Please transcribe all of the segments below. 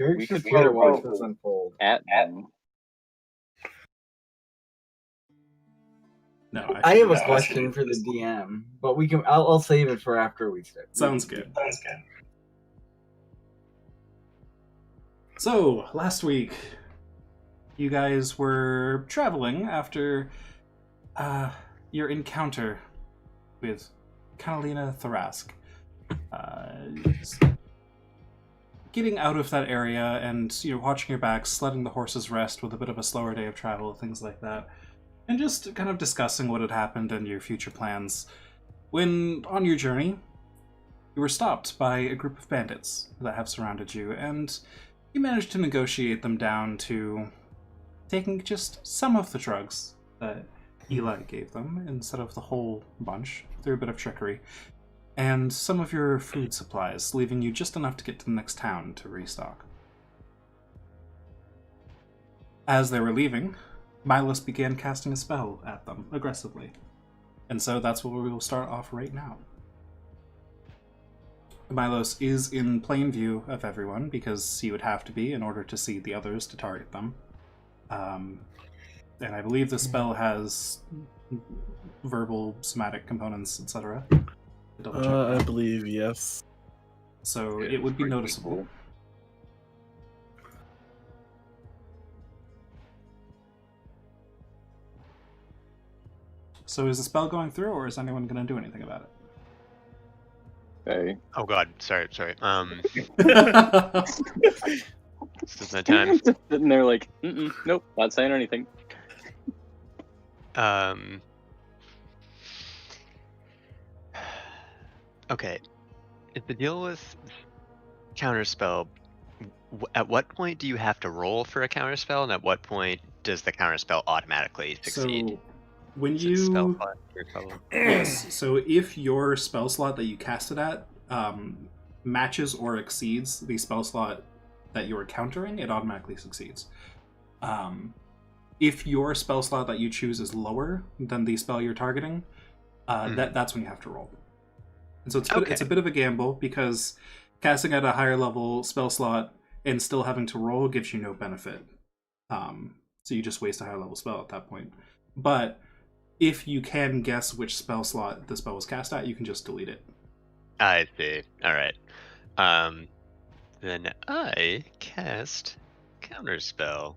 We could here to watch this unfold. At them. No, I have a question for the DM, but we can. I'll save it for after we start. Sounds good. So, last week, you guys were traveling after your encounter with Catalina Tharask. Getting out of that area and watching your back, letting the horses rest with a bit of a slower day of travel, things like that. And just kind of discussing what had happened and your future plans. When, on your journey, you were stopped by a group of bandits that have surrounded you, and you managed to negotiate them down to taking just some of the drugs that Eli gave them, instead of the whole bunch, through a bit of trickery, and some of your food supplies, leaving you just enough to get to the next town to restock. As they were leaving, Milos began casting a spell at them, aggressively. And so that's where we will start off right now. Milos is in plain view of everyone, because he would have to be in order to see the others to target them. And I believe the spell has verbal, somatic components, etc. I believe, yes. So it would be noticeable. So is the spell going through, or is anyone going to do anything about it? Okay. Oh god, sorry. This is my time. Sitting there like, nope, not saying anything. Okay. If the deal with counterspell, at what point do you have to roll for a counterspell, and at what point does the counterspell automatically succeed? So when Is it spell slot or color? Yes, so if your spell slot that you cast it at matches or exceeds the spell slot that you're countering, it automatically succeeds. If your spell slot that you choose is lower than the spell you're targeting, that's when you have to roll. And so it's a bit of a gamble, because casting at a higher level spell slot and still having to roll gives you no benefit. So you just waste a higher level spell at that point. But if you can guess which spell slot the spell was cast at, you can just delete it. I see. Alright. Then I cast counterspell.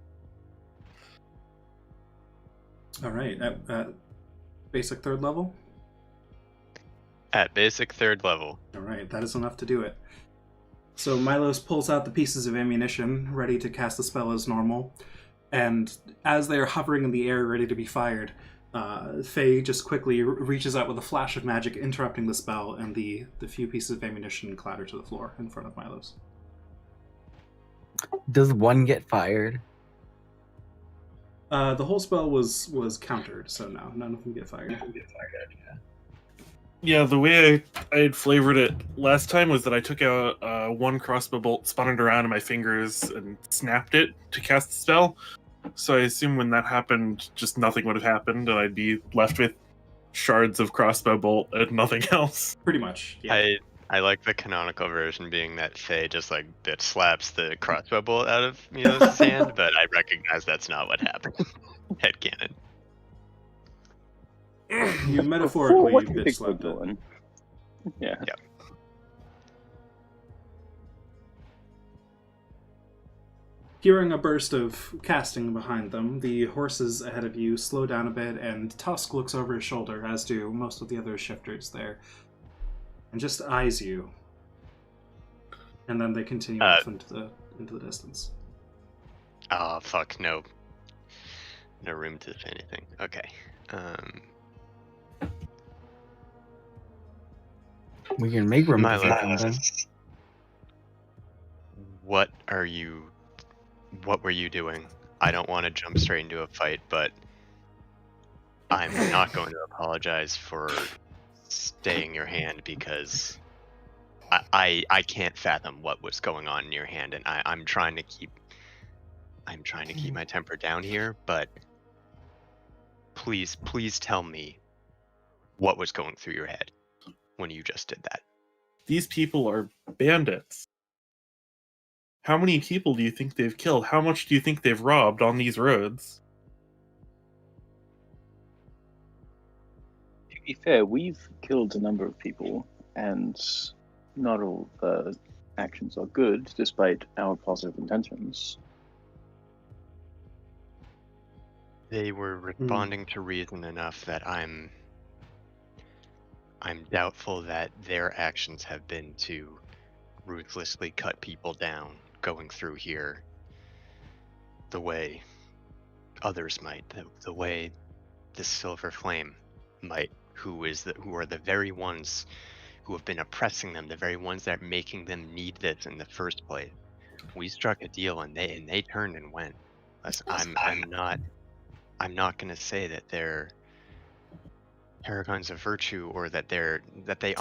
Alright, at basic 3rd level? At basic 3rd level. Alright, that is enough to do it. So Milos pulls out the pieces of ammunition, ready to cast the spell as normal, and as they are hovering in the air ready to be fired, Faye just quickly reaches out with a flash of magic, interrupting the spell, and the few pieces of ammunition clatter to the floor in front of Milos. Does one get fired? The whole spell was countered, so no, none of them get fired. Yeah, the way I had flavored it last time was that I took out one crossbow bolt, spun it around in my fingers, and snapped it to cast the spell. So I assume when that happened, just nothing would have happened, and I'd be left with shards of crossbow bolt and nothing else. Pretty much, yeah. I like the canonical version being that Faye just like bit slaps the crossbow bolt out of Milos' hand, but I recognize that's not what happened. Headcanon. You metaphorically What do you bitch think slapped we're it. doing? Yeah. Hearing a burst of casting behind them, the horses ahead of you slow down a bit, and Tusk looks over his shoulder, as do most of the other shifters there, and just eyes you. And then they continue off into the distance. Oh fuck, no room to say anything. Okay. We can make room for Milos, something. what were you doing? I don't want to jump straight into a fight, but I'm not going to apologize for staying your hand, because I can't fathom what was going on in your hand, and I'm trying to keep my temper down here, but please tell me what was going through your head when you just did that. These people are bandits. How many people do you think they've killed? How much do you think they've robbed on these roads? To be fair, we've killed a number of people, and not all the actions are good, despite our positive intentions. They were responding to reason enough that I'm doubtful that their actions have been to ruthlessly cut people down going through here the way others might, the way the Silver Flame might, who are the very ones who have been oppressing them, the very ones that are making them need this in the first place. We struck a deal and they turned and went. I'm not gonna say that they're paragons of virtue or that they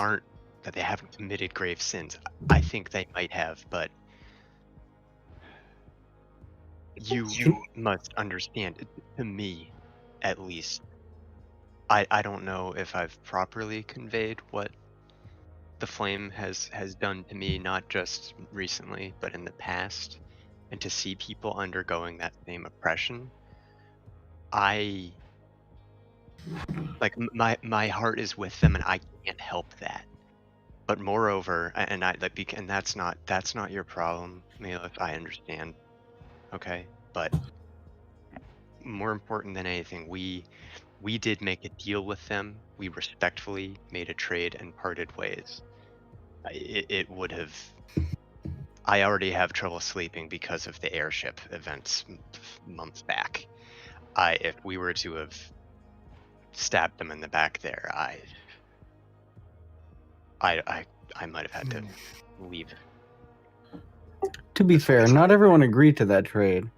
haven't committed grave sins. I think they might have, but you must understand, to me at least, I don't know if I've properly conveyed what the flame has done to me, not just recently but in the past, and to see people undergoing that same oppression, I like my heart is with them and I can't help that. But moreover, and that's not your problem, Malif, I understand. Okay? But more important than anything, we did make a deal with them. We respectfully made a trade and parted ways. It would have. I already have trouble sleeping because of the airship events months back. If we were to have stabbed them in the back there, I might have had to leave. To be fair, not everyone agreed to that trade.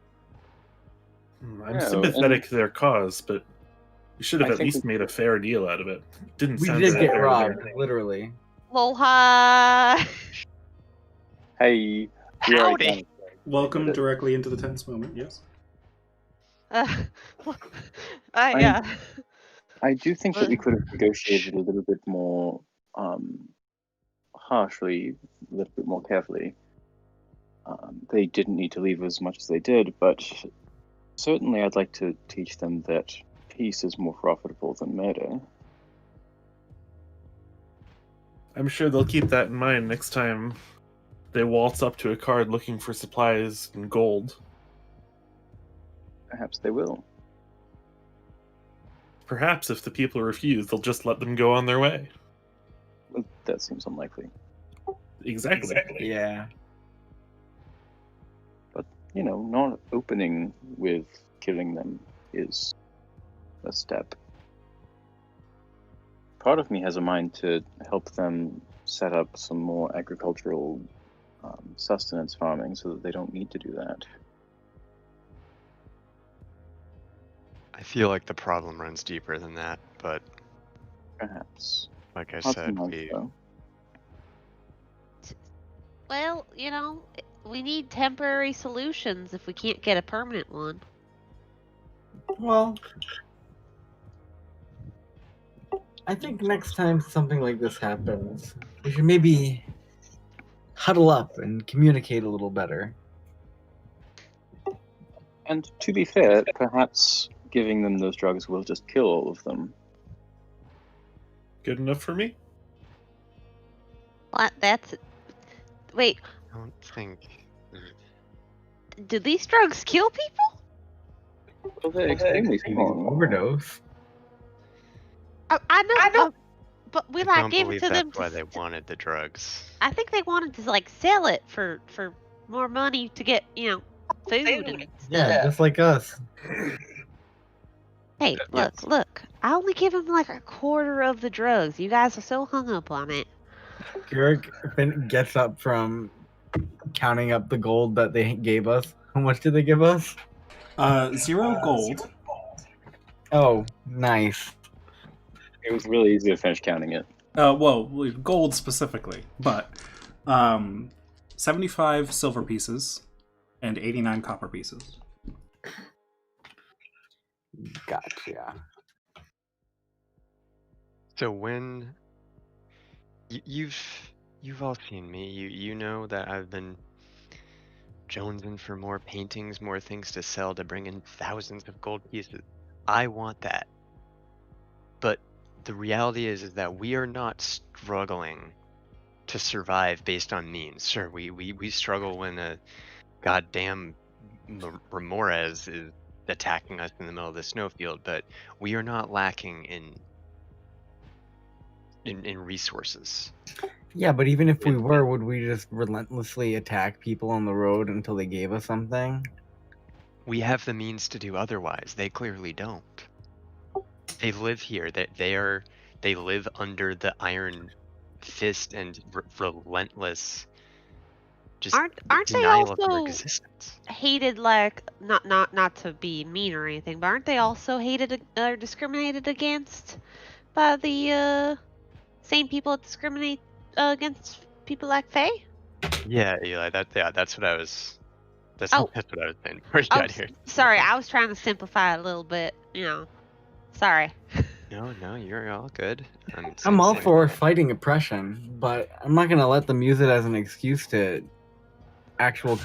I'm No, sympathetic to their cause, but you should have I at think least made a fair deal out of it. Didn't We sound did that get fair robbed, there. literally. Aloha! Hey, Howdy! Welcome directly into the tense moment, yes? I, I do think that we could have negotiated a little bit more harshly, a little bit more carefully. They didn't need to leave as much as they did, but certainly I'd like to teach them that peace is more profitable than murder. I'm sure they'll keep that in mind next time they waltz up to a card looking for supplies and gold. Perhaps they will. Perhaps if the people refuse, they'll just let them go on their way. But that seems unlikely. Exactly. Yeah. But, not opening with killing them is a step. Part of me has a mind to help them set up some more agricultural sustenance farming so that they don't need to do that. I feel like the problem runs deeper than that, but Perhaps. like I Not so said, much, though. well, we need temporary solutions if we can't get a permanent one. Well, I think next time something like this happens, we should maybe huddle up and communicate a little better. And to be fair, perhaps giving them those drugs will just kill all of them. Good enough for me? What? Wait, I don't think. do these drugs kill people? Well, they're extremely Maybe strong. overdose. I know, but we I don't gave believe it to them. that's why they wanted the drugs. I think they wanted to sell it for more money to get food and stuff. Yeah, just like us. Hey, look! I only give them a quarter of the drugs. You guys are so hung up on it. Garrick gets up from counting up the gold that they gave us. How much did they give us? 0 gold. Oh, nice. It was really easy to finish counting it. Well, gold specifically, but 75 silver pieces and 89 copper pieces. Gotcha. So when you've all seen me, you know that I've been jonesing for more paintings, more things to sell to bring in thousands of gold pieces. I want that. But the reality is that we are not struggling to survive based on means. Sure, we struggle when a goddamn Remores is attacking us in the middle of the snowfield, but we are not lacking in resources. Yeah, but even if we were, would we just relentlessly attack people on the road until they gave us something? We have the means to do otherwise. They clearly don't. They live here. They live under the iron fist and relentless just Aren't they denial of their also existence. hated, like, not to be mean or anything, but aren't they also hated or discriminated against by the same people that discriminate against people like Faye? Yeah, Eli. That's what I was. That's, Oh. that's what I was saying before you Oh, got here. sorry, I was trying to simplify it a little bit. Sorry. No, you're all good. I'm all for fighting oppression, but I'm not gonna let them use it as an excuse to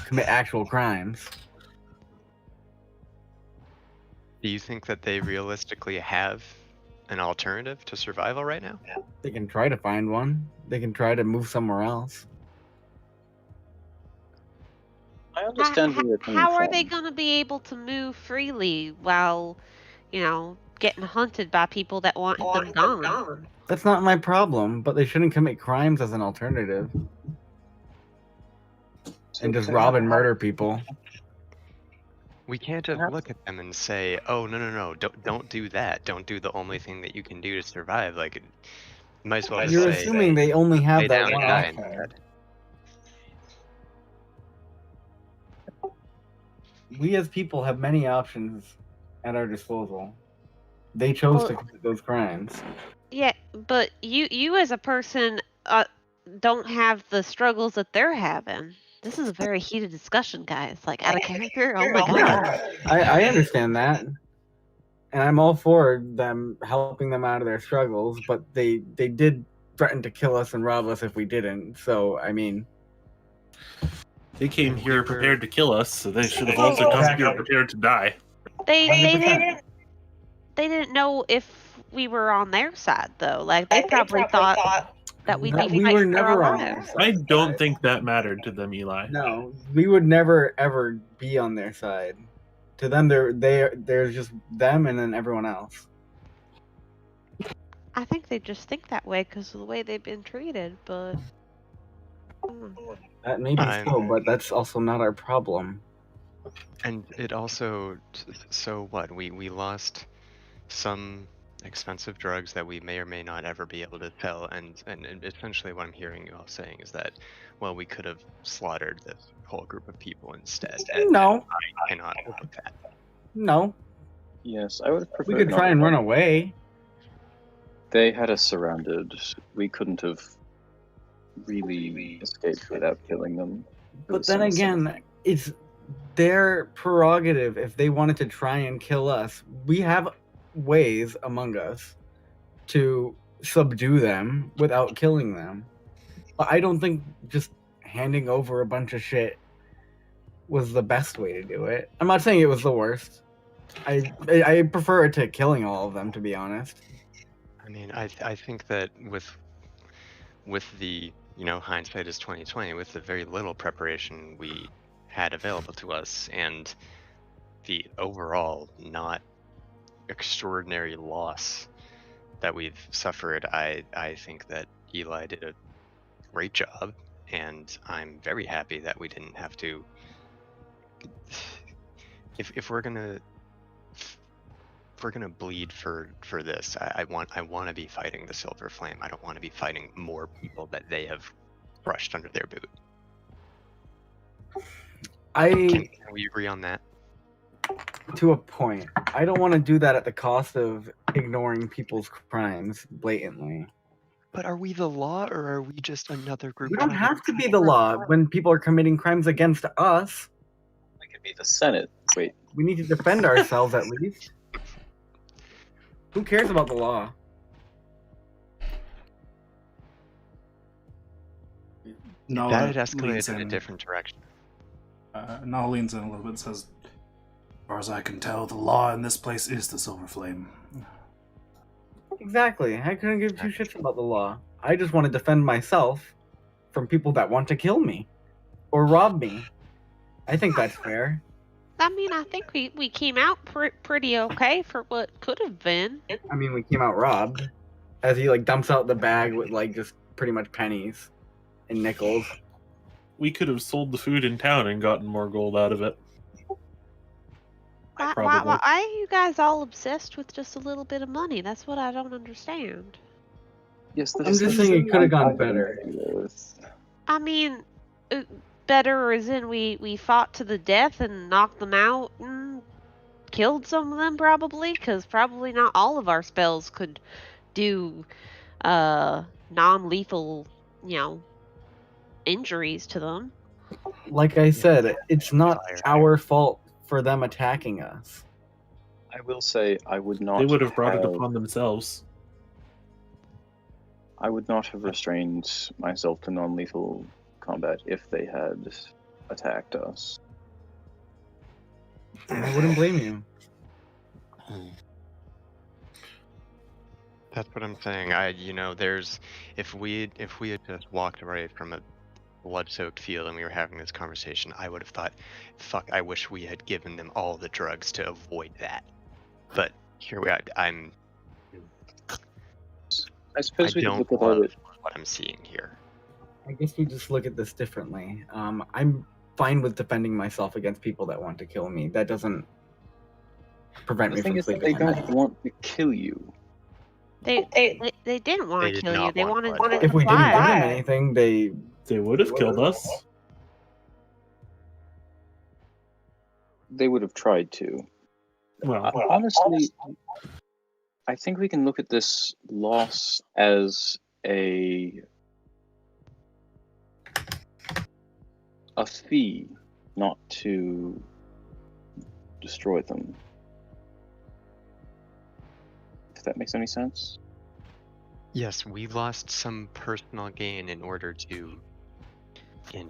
commit actual crimes. Do you think that they realistically have an alternative to survival right now? They can try to find one. They can try to move somewhere else. I understand where you're coming How from. are they going to be able to move freely while, getting hunted by people that want them gone? That's not my problem, but they shouldn't commit crimes as an alternative and just rob and murder people. We can't just look at them and say, "Oh, no, don't do that. Don't do the only thing that you can do to survive." Like, you might as well just You're say, assuming they only lay have that down one and die option. instead. We as people have many options at our disposal. They chose to commit those crimes. Yeah, but you as a person don't have the struggles that they're having. This is a very heated discussion, guys. Like, out of character. Oh my god. I understand that, and I'm all for them helping them out of their struggles. But they did threaten to kill us and rob us if we didn't. So I mean, They came here prepared to kill us, so they should have also come here prepared to die. They didn't know if we were on their side though. Like, they probably thought that we'd be we fighting were for never our on their lives. side. I don't think that mattered to them, Eli. No, we would never ever be on their side. To them, there's just them and then everyone else. I think they just think that way because of the way they've been treated, but That may be so, but that's also not our problem. And it also, so what? We lost some expensive drugs that we may or may not ever be able to sell, and essentially what I'm hearing you all saying is that, well, we could have slaughtered this whole group of people instead. And No. I cannot live with that. No. Yes, I would have preferred. We could try and run away. They had us surrounded. We couldn't have really escaped without killing them. But then again, it's their prerogative if they wanted to try and kill us. We have ways among us to subdue them without killing them. But I don't think just handing over a bunch of shit was the best way to do it. I'm not saying it was the worst. I prefer it to killing all of them, to be honest. I mean, I think that with the, hindsight is 2020, with the very little preparation we had available to us and the overall not extraordinary loss that we've suffered, I think that Eli did a great job, and I'm very happy that we didn't have to. If we're gonna bleed for this, I want to be fighting the Silver Flame. I don't want to be fighting more people that they have crushed under their boot. Can we agree on that? To a point. I don't want to do that at the cost of ignoring people's crimes blatantly. But are we the law, or are we just another group? We don't have to be the law when people are committing crimes against us. We could be the Senate. Wait. We need to defend ourselves at least. Who cares about the law? No, That had leads escalated in a in- different direction. Nahal leans in a little bit and says, as far as I can tell, the law in this place is the Silver Flame. Exactly. I couldn't give two shits about the law. I just want to defend myself from people that want to kill me or rob me. I think that's fair. I mean, I think we came out pretty okay for what could have been. I mean, we came out robbed. As he like dumps out the bag with like just pretty much pennies and nickels. We could have sold the food in town and gotten more gold out of it. Why Probably. are you guys all obsessed with just a little bit of money? That's what I don't understand. Yes, I'm just saying it could have gone better. I mean, better as in we fought to the death and knocked them out and killed some of them probably, because probably not all of our spells could do non-lethal, injuries to them. Like I said, it's not our fault for them attacking us. I will say I would not. They would have brought it upon themselves. I would not have restrained myself to non-lethal combat if they had attacked us. I wouldn't blame you. That's what I'm saying. If we had just walked away from a blood-soaked field and we were having this conversation, I would have thought, fuck, I wish we had given them all the drugs to avoid that. But here we are. I suppose we could don't look at love it. what I'm seeing here. I guess we just look at this differently. I'm fine with defending myself against people that want to kill me. That doesn't prevent The me thing from is that sleeping they at don't night. want to kill you. They didn't want They to did kill you. not They want wanted blood. to If we didn't give them comply. anything, They would have killed us. They would have tried to. Well, Honestly, I think we can look at this loss as a fee not to destroy them. If that makes any sense. Yes, we lost some personal gain in order to, in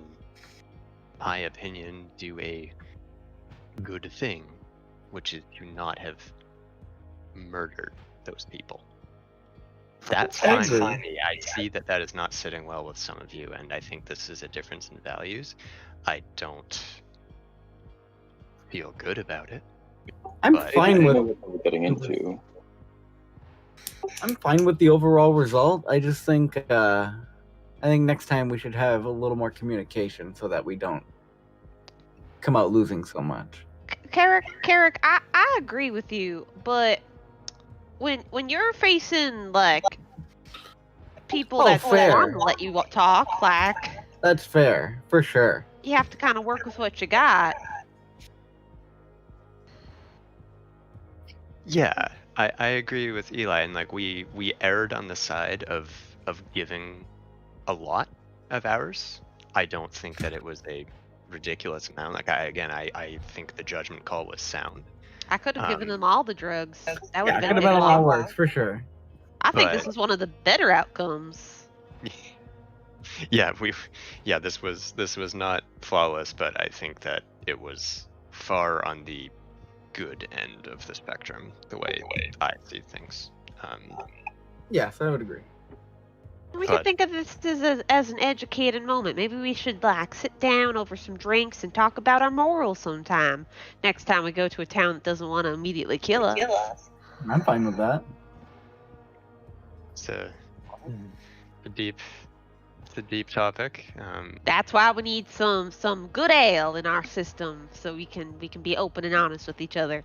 my opinion, do a good thing, which is to not have murdered those people. That's I fine agree. with me. I see that that is not sitting well with some of you, and I think this is a difference in values. I don't feel good about it. I'm But- fine I with know what we're getting into. the overall result. I just think I think next time we should have a little more communication so that we don't come out losing so much. Carrick, I agree with you, but when you're facing like people Oh, that fair. want to let you talk, like That's fair, for sure. you have to kind of work with what you got. Yeah, I agree with Eli, and like we erred on the side of giving a lot of ours. I don't think that it was a ridiculous amount. Like I think the judgment call was sound. I could have given Um, them all the drugs. That would Yeah, have it been could have been a lot lot. worse, for sure. I think this but- was one of the better outcomes. Yeah, this was not flawless, but I think that it was far on the good end of the spectrum, the way I see things. Yes, I would agree. We could But- think of this as an educated moment. Maybe we should like sit down over some drinks and talk about our morals sometime. Next time we go to a town that doesn't want to immediately kill us. I'm fine with that. It's a deep topic. That's why we need some good ale in our system, so we can be open and honest with each other.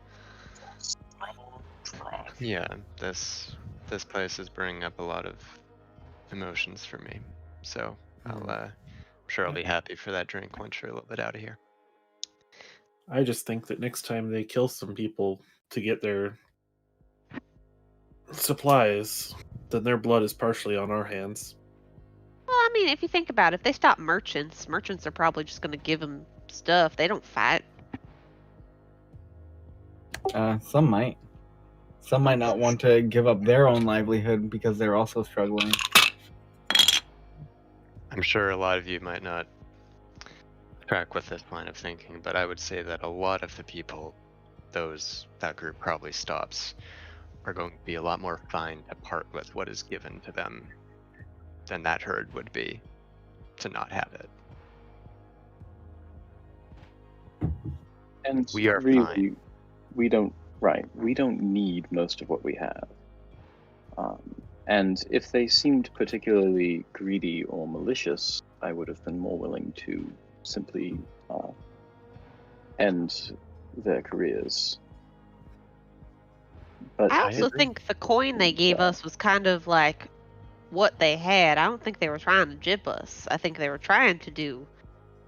Yeah, this place is bringing up a lot of emotions for me, so I'm sure I'll be happy for that drink once you're a little bit out of here. I just think that next time they kill some people to get their supplies, then their blood is partially on our hands. Well, I mean, if you think about it, if they stop merchants are probably just going to give them stuff. They don't fight. Some might. Some might not want to give up their own livelihood because they're also struggling. I'm sure a lot of you might not track with this line of thinking, but I would say that a lot of the people that group probably stops are going to be a lot more fine to part with what is given to them than that herd would be to not have it. And We are really, fine. we don't need most of what we have. And if they seemed particularly greedy or malicious, I would have been more willing to simply end their careers. But I also agree. think the coin they gave us was kind of like what they had. I don't think they were trying to jip us. I think they were trying to do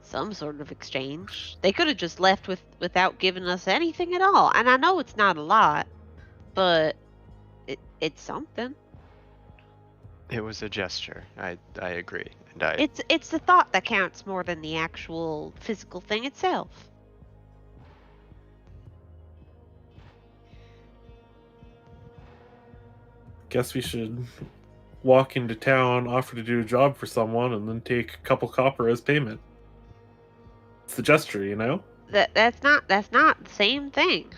some sort of exchange. They could have just left without giving us anything at all. And I know it's not a lot, but it's something. It was a gesture. I agree. And It's the thought that counts more than the actual physical thing itself. Guess we should walk into town, offer to do a job for someone, and then take a couple copper as payment. It's the gesture, you know? That's not the same thing.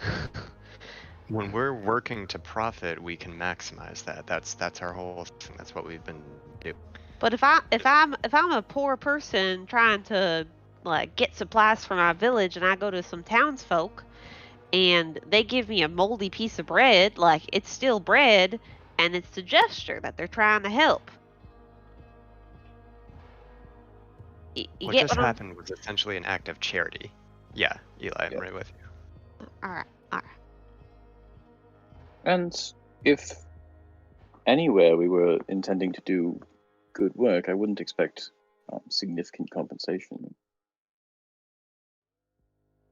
when we're working to profit, we can maximize that. That's our whole thing. That's what we've been doing. But if I'm a poor person trying to like get supplies for my village and I go to some townsfolk and they give me a moldy piece of bread, like it's still bread and it's the gesture that they're trying to help. What just happened was essentially an act of charity. Yeah, Eli, I'm right with you. All right. And if anywhere we were intending to do good work, I wouldn't expect significant compensation.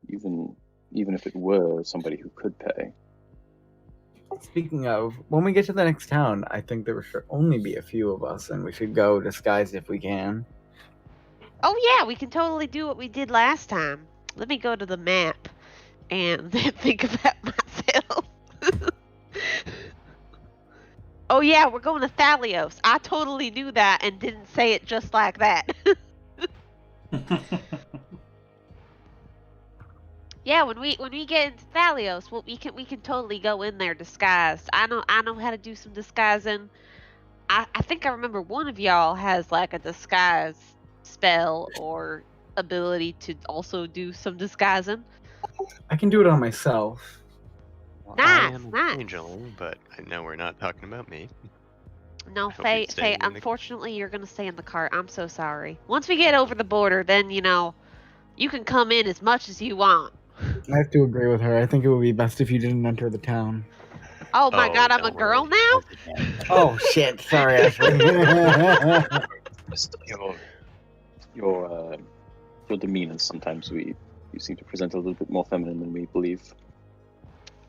Even if it were somebody who could pay. Speaking of, when we get to the next town, I think there should only be a few of us, and we should go disguised if we can. Oh yeah, we can totally do what we did last time. Let me go to the map and think about myself. Oh yeah, we're going to Thalios. I totally knew that and didn't say it just like that. Yeah, when we get into Thalios, well, we can totally go in there disguised. I know how to do some disguising. I think I remember one of y'all has like a disguise spell or ability to also do some disguising. I can do it on myself. Well, Nice, I am nice. an angel, but I know we're not talking about me. No, I hope Faye, you're staying in the- unfortunately, you're going to stay in the cart. I'm so sorry. Once we get over the border, then, you can come in as much as you want. I have to agree with her. I think it would be best if you didn't enter the town. Oh my god, I'm a don't girl worry. now? Oh shit! Sorry, Ashley. Your demeanor, sometimes you seem to present a little bit more feminine than we believe.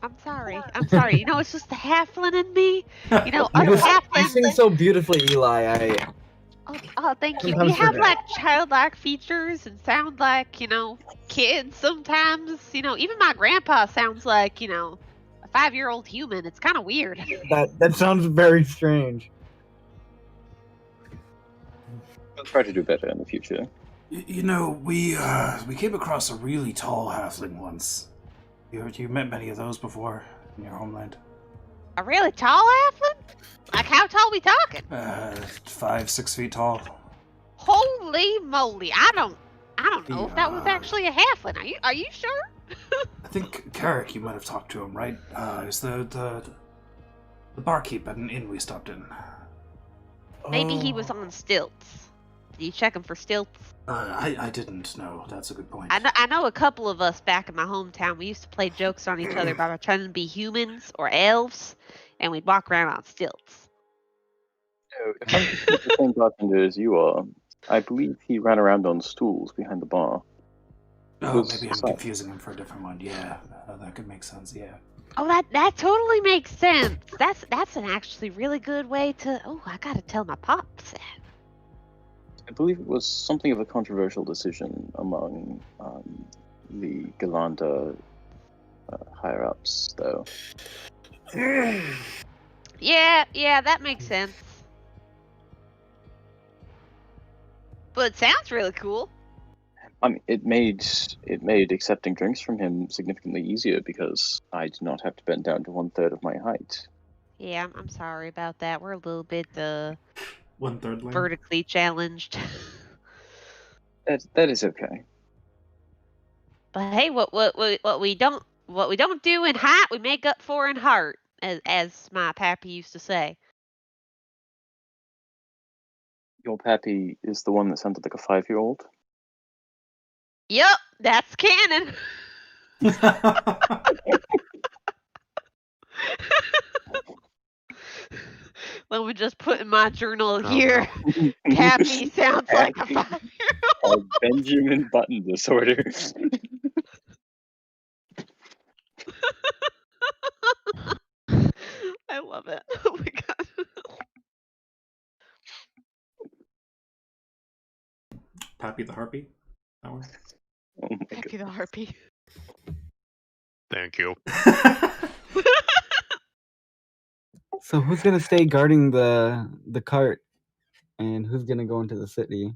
I'm sorry. It's just the halfling in me. Us you halflings. sing so beautifully, Eli. Oh, thank you. We Sometimes have forget. like childlike features and sound like, kids sometimes. Even my grandpa sounds like, a 5-year-old human. It's kind of weird. That sounds very strange. I'll try to do better in the future. We came across a really tall halfling once. You met many of those before in your homeland? A really tall halfling? Like how tall we talking? 5-6 feet tall. Holy moly! I don't know if that was actually a halfling. Are you sure? I think Carrick, you might have talked to him, right? He's the barkeep at an inn we stopped in. Maybe he was on stilts. Did you check him for stilts? I didn't know. That's a good point. I know a couple of us back in my hometown. We used to play jokes on each other about trying to be humans or elves, and we'd walk around on stilts. So, if I'm the same bartender as you are, I believe he ran around on stools behind the bar. Oh, maybe I'm confusing him for a different one. Yeah, that could make sense. Yeah. Oh, that totally makes sense. That's an actually really good way to. Oh, I gotta tell my pops that. I believe it was something of a controversial decision among the Galanda higher-ups, though. Yeah, that makes sense. But it sounds really cool. I mean, it made accepting drinks from him significantly easier because I did not have to bend down to 1/3 of my height. Yeah, I'm sorry about that. We're a little bit 1/3 lane. vertically challenged. That is okay. But hey, what we don't do in height, we make up for in heart, as my pappy used to say. Your pappy is the one that sounded like a 5-year-old. Yup, that's canon. Let me just put in my journal here. Pappy sounds like a Pappy 5-year-old. has Benjamin Button disorder. I love it. Oh my god. Pappy the Harpy. That one. Oh my Pappy the goodness. harpy. Thank you. So who's gonna stay guarding the cart, and who's gonna go into the city?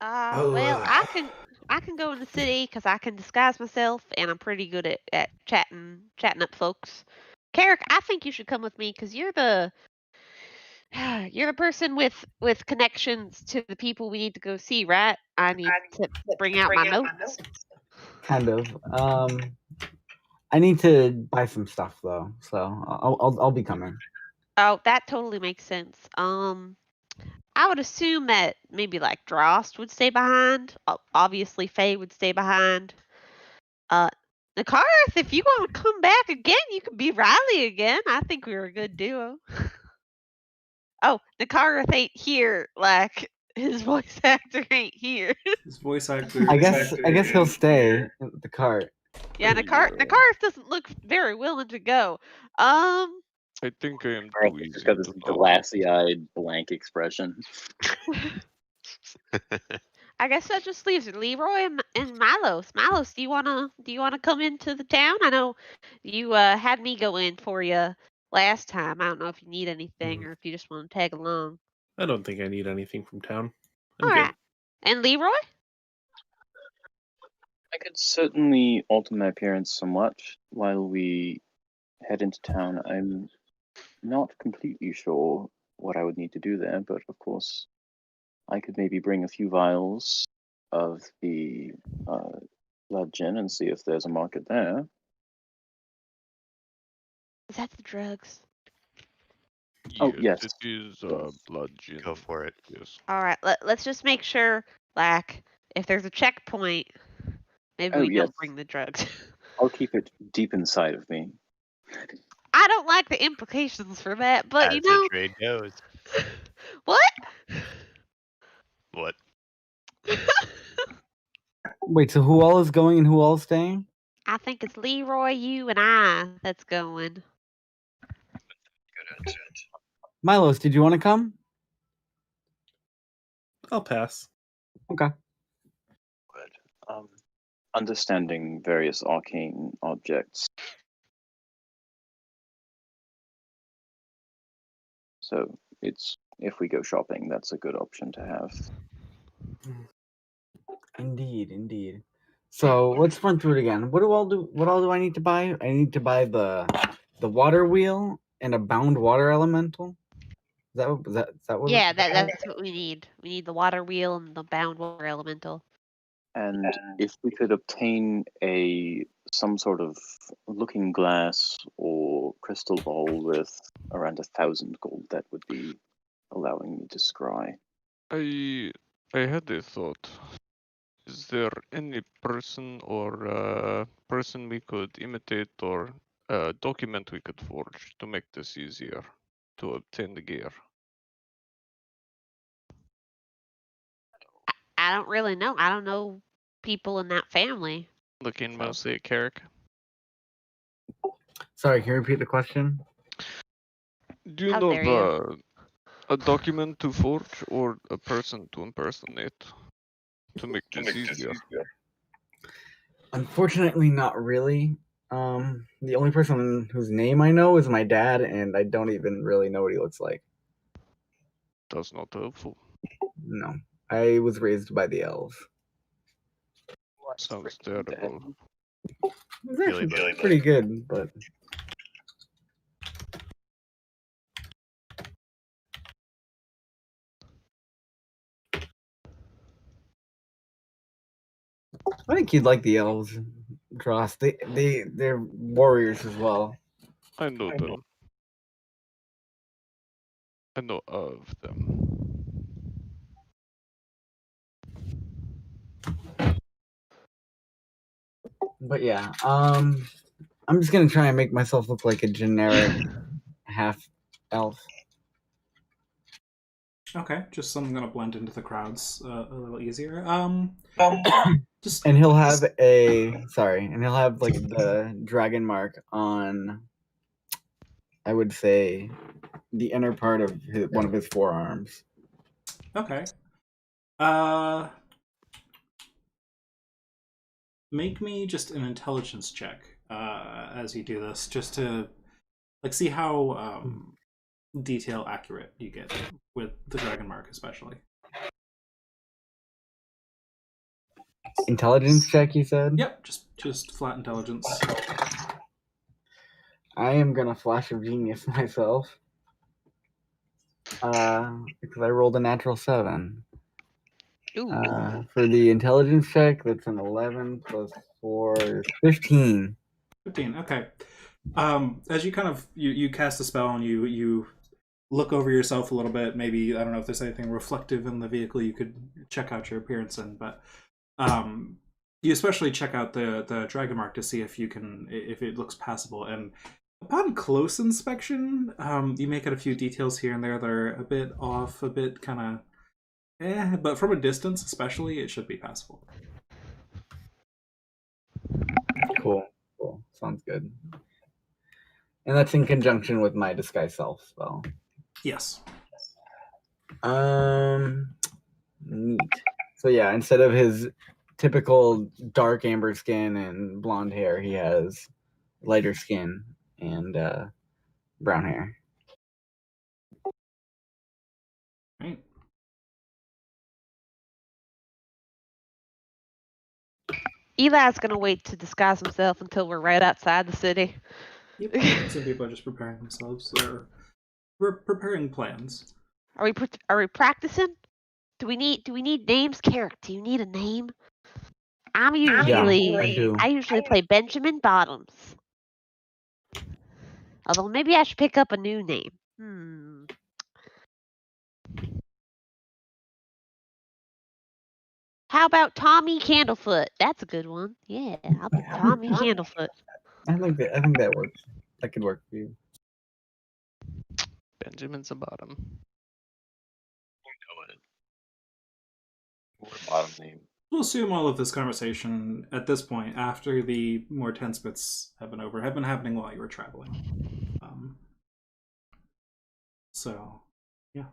Well, I can go in the city because I can disguise myself, and I'm pretty good at chatting up folks. Carrick, I think you should come with me because you're the person with connections to the people we need to go see, right? I need to bring out my notes. Kind of. I need to buy some stuff though, so I'll be coming. Oh, that totally makes sense. I would assume that maybe like Drost would stay behind. Obviously, Faye would stay behind. Nakarth, if you want to come back again, you could be Riley again. I think we were a good duo. Oh, Nakarth ain't here. Like his voice actor ain't here. His voice actor. I guess he'll stay at the cart. Yeah, Nakarth doesn't look very willing to go. I think I am Garth too has easy just got this to talk. glassy-eyed, blank expression. I guess that just leaves Leroy and Milos. Milos, do you wanna come into the town? I know you had me go in for you last time. I don't know if you need anything or if you just want to tag along. I don't think I need anything from town. I'm All good. right. And Leroy? I could certainly alter my appearance somewhat while we head into town. I'm not completely sure what I would need to do there, but of course, I could maybe bring a few vials of the blood gin and see if there's a market there. Is that the drugs? Oh, yes. It is blood gin. Go for it. Yes. All right. Let's just make sure, like, if there's a checkpoint, maybe Oh, we yes. don't bring the drugs. I'll keep it deep inside of me. I don't like the implications for that, but As you the know trade goes. what? What? Wait, so who all is going and who all is staying? I think it's Leroy, you, and I that's going. Milos, did you want to come? I'll pass. Okay. Good. Understanding various arcane objects. So it's if we go shopping, that's a good option to have. Indeed. So let's run through it again. What all do I need to buy? I need to buy the water wheel and a bound water elemental. Is that what? Yeah, that's what we need. We need the water wheel and the bound water elemental. And if we could obtain some sort of looking glass or crystal ball with around 1,000 gold, that would be allowing me to scry. I had a thought. Is there any person or person we could imitate or document we could forge to make this easier to obtain the gear? I don't really know. I don't know people in that family. Looking mostly at Carrick. Sorry, can you repeat the question? Do you How know dare you. a document to forge or a person to impersonate to make this easier? Unfortunately, not really. The only person whose name I know is my dad, and I don't even really know what he looks like. That's not helpful. No, I was raised by the elves. Sounds terrible. It's actually Really pretty good, but I think you'd like the elves, Dross. They're warriors as well. I know them. I know of them. But yeah, I'm just gonna try and make myself look like a generic half elf. Okay, just something gonna blend into the crowds a little easier. Just And he'll have like the dragon mark on, I would say, the inner part of one of his forearms. okay. Make me just an intelligence check as you do this, just to see how detail accurate you get with the dragon mark, especially. Intelligence check, you said? Yep, just flat intelligence. I am gonna flash of genius myself. Because I rolled a natural 7. Ooh. For the intelligence check, that's an 11 plus 4 is 15. 15. Okay. As you kind of you cast a spell and you look over yourself a little bit. Maybe I don't know if there's anything reflective in the vehicle you could check out your appearance in, but you especially check out the dragon mark to see if it looks passable. And upon close inspection, you make out a few details here and there that are a bit off, a bit kind of but from a distance, especially, it should be passable. Cool. Sounds good. And that's in conjunction with my disguise self spell. Yes. Neat. So yeah, instead of his typical dark amber skin and blonde hair, he has lighter skin and brown hair. Right. Eli's gonna wait to disguise himself until we're right outside the city. Yep. Some people are just preparing themselves. We're preparing plans. Are we practicing? Do we need names? Carrick, do you need a name? I usually play Benjamin Bottoms. Although maybe I should pick up a new name. How about Tommy Candlefoot? That's a good one. Yeah, I'll be Tommy Candlefoot. I think that works. That could work for you. Benjamin's a bottom. Or bottom name. We'll assume all of this conversation at this point, after the more tense bits have been happening while you were traveling. So, yeah.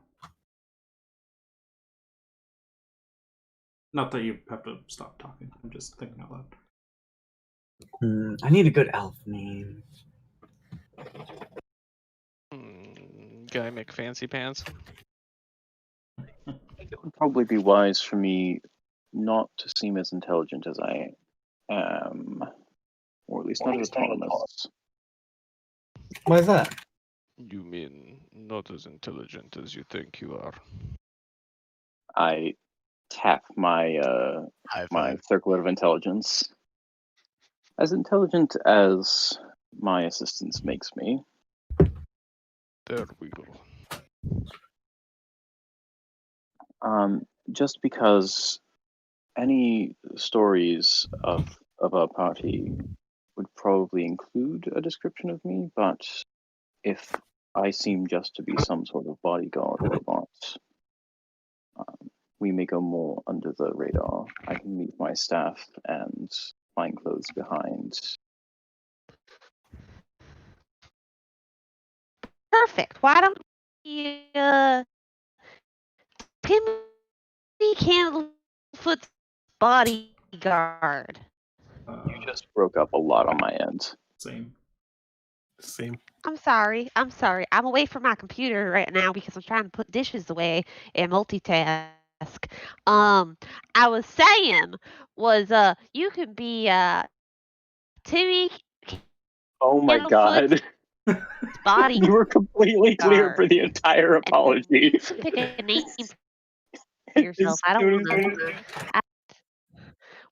Not that you have to stop talking. I'm just thinking out loud. I need a good elf name. Guy McFancy Pants. It would probably be wise for me not to seem as intelligent as I am, or at least not as autonomous. Why is that? You mean not as intelligent as you think you are? I tap my High my five. circlet of intelligence. As intelligent as my assistance makes me. There we go. Just because any stories of a party would probably include a description of me, but if I seem just to be some sort of bodyguard robot, we may go more under the radar. I can leave my staff and fine clothes behind. Perfect. Why don't we Timothy Candlefoot's bodyguard? You just broke up a lot on my end. Same. I'm sorry. I'm away from my computer right now because I'm trying to put dishes away and multitask. I was saying was you can be Timmy Oh my Candlefoot's god. body You were completely clear for the entire apology. pick a name for yourself. I don't want to.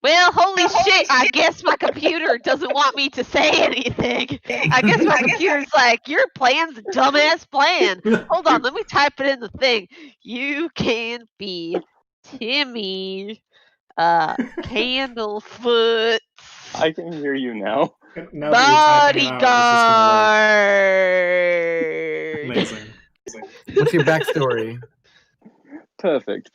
Well, holy shit, I guess my computer doesn't want me to say anything. I guess my computer's like, your plan's a dumbass plan. Hold on, let me type it in the thing. You can be Timmy Candlefoot I can hear you now. Now that you're typing it out, it's just gonna work. bodyguard. Amazing. What's your backstory? Perfect.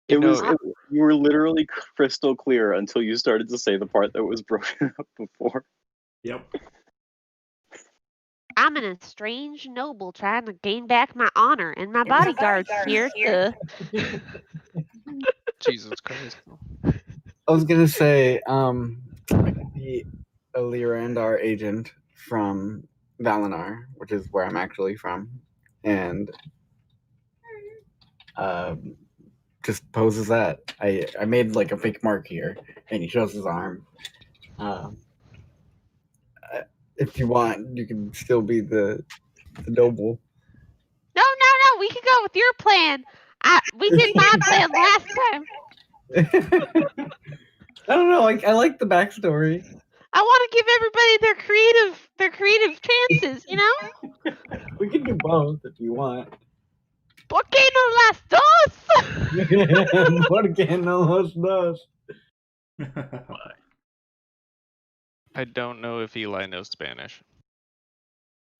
You know, You were literally crystal clear until you started to say the part that was broken up before. Yep. I'm an estranged noble trying to gain back my honor, and my bodyguard's here to. Jesus Christ. I was gonna say, I could be a Lyrandar agent from Valinar, which is where I'm actually from, and just poses that. I made like a fake mark here, and he shows his arm. If you want, you can still be the noble. No, we can go with your plan. We did my plan last time. I don't know. I like the backstory. I want to give everybody their creative chances, you know? We can do both if you want. ¿Por qué no las dos? ¿Por qué no los dos? I don't know if Eli knows Spanish.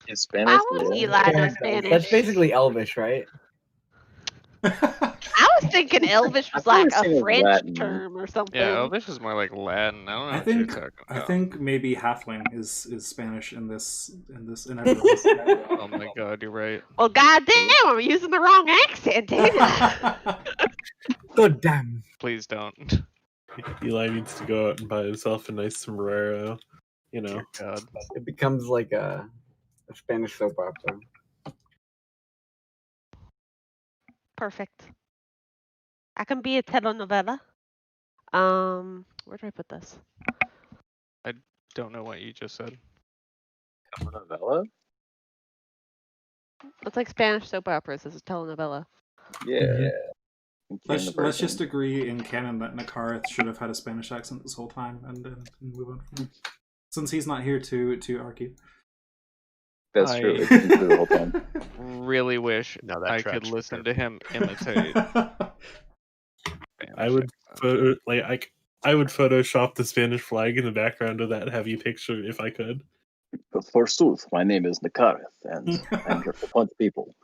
Is Spanish? Why would Eli know Spanish? That's basically Elvish, right? I was thinking Elvish was I like thought a it was French Latin. term or something. Yeah, Elvish is more like Latin. I don't know I what you're think talking I about. think maybe Halfling is Spanish in everyone's. Oh my god, you're right. Well, goddamn, I'm using the wrong accent, damn it. Good damn. Please don't. Eli needs to go out and buy himself a nice sombrero. You know. Dear God. It becomes like a Spanish soap opera. Perfect. I can be a telenovela. Where do I put this? Don't know what you just said. Telenovela? It's like Spanish soap operas. This is telenovela. Yeah. Let's just agree in canon that Nakareth should have had a Spanish accent this whole time, and move on from it. Since he's not here to argue. That's true. It's been true the whole time. Really wish No, that I track's could listen perfect. to him imitate. I would I would Photoshop the Spanish flag in the background of that heavy picture if I could. But forsooth, my name is Nakareth, and I'm here to punch people.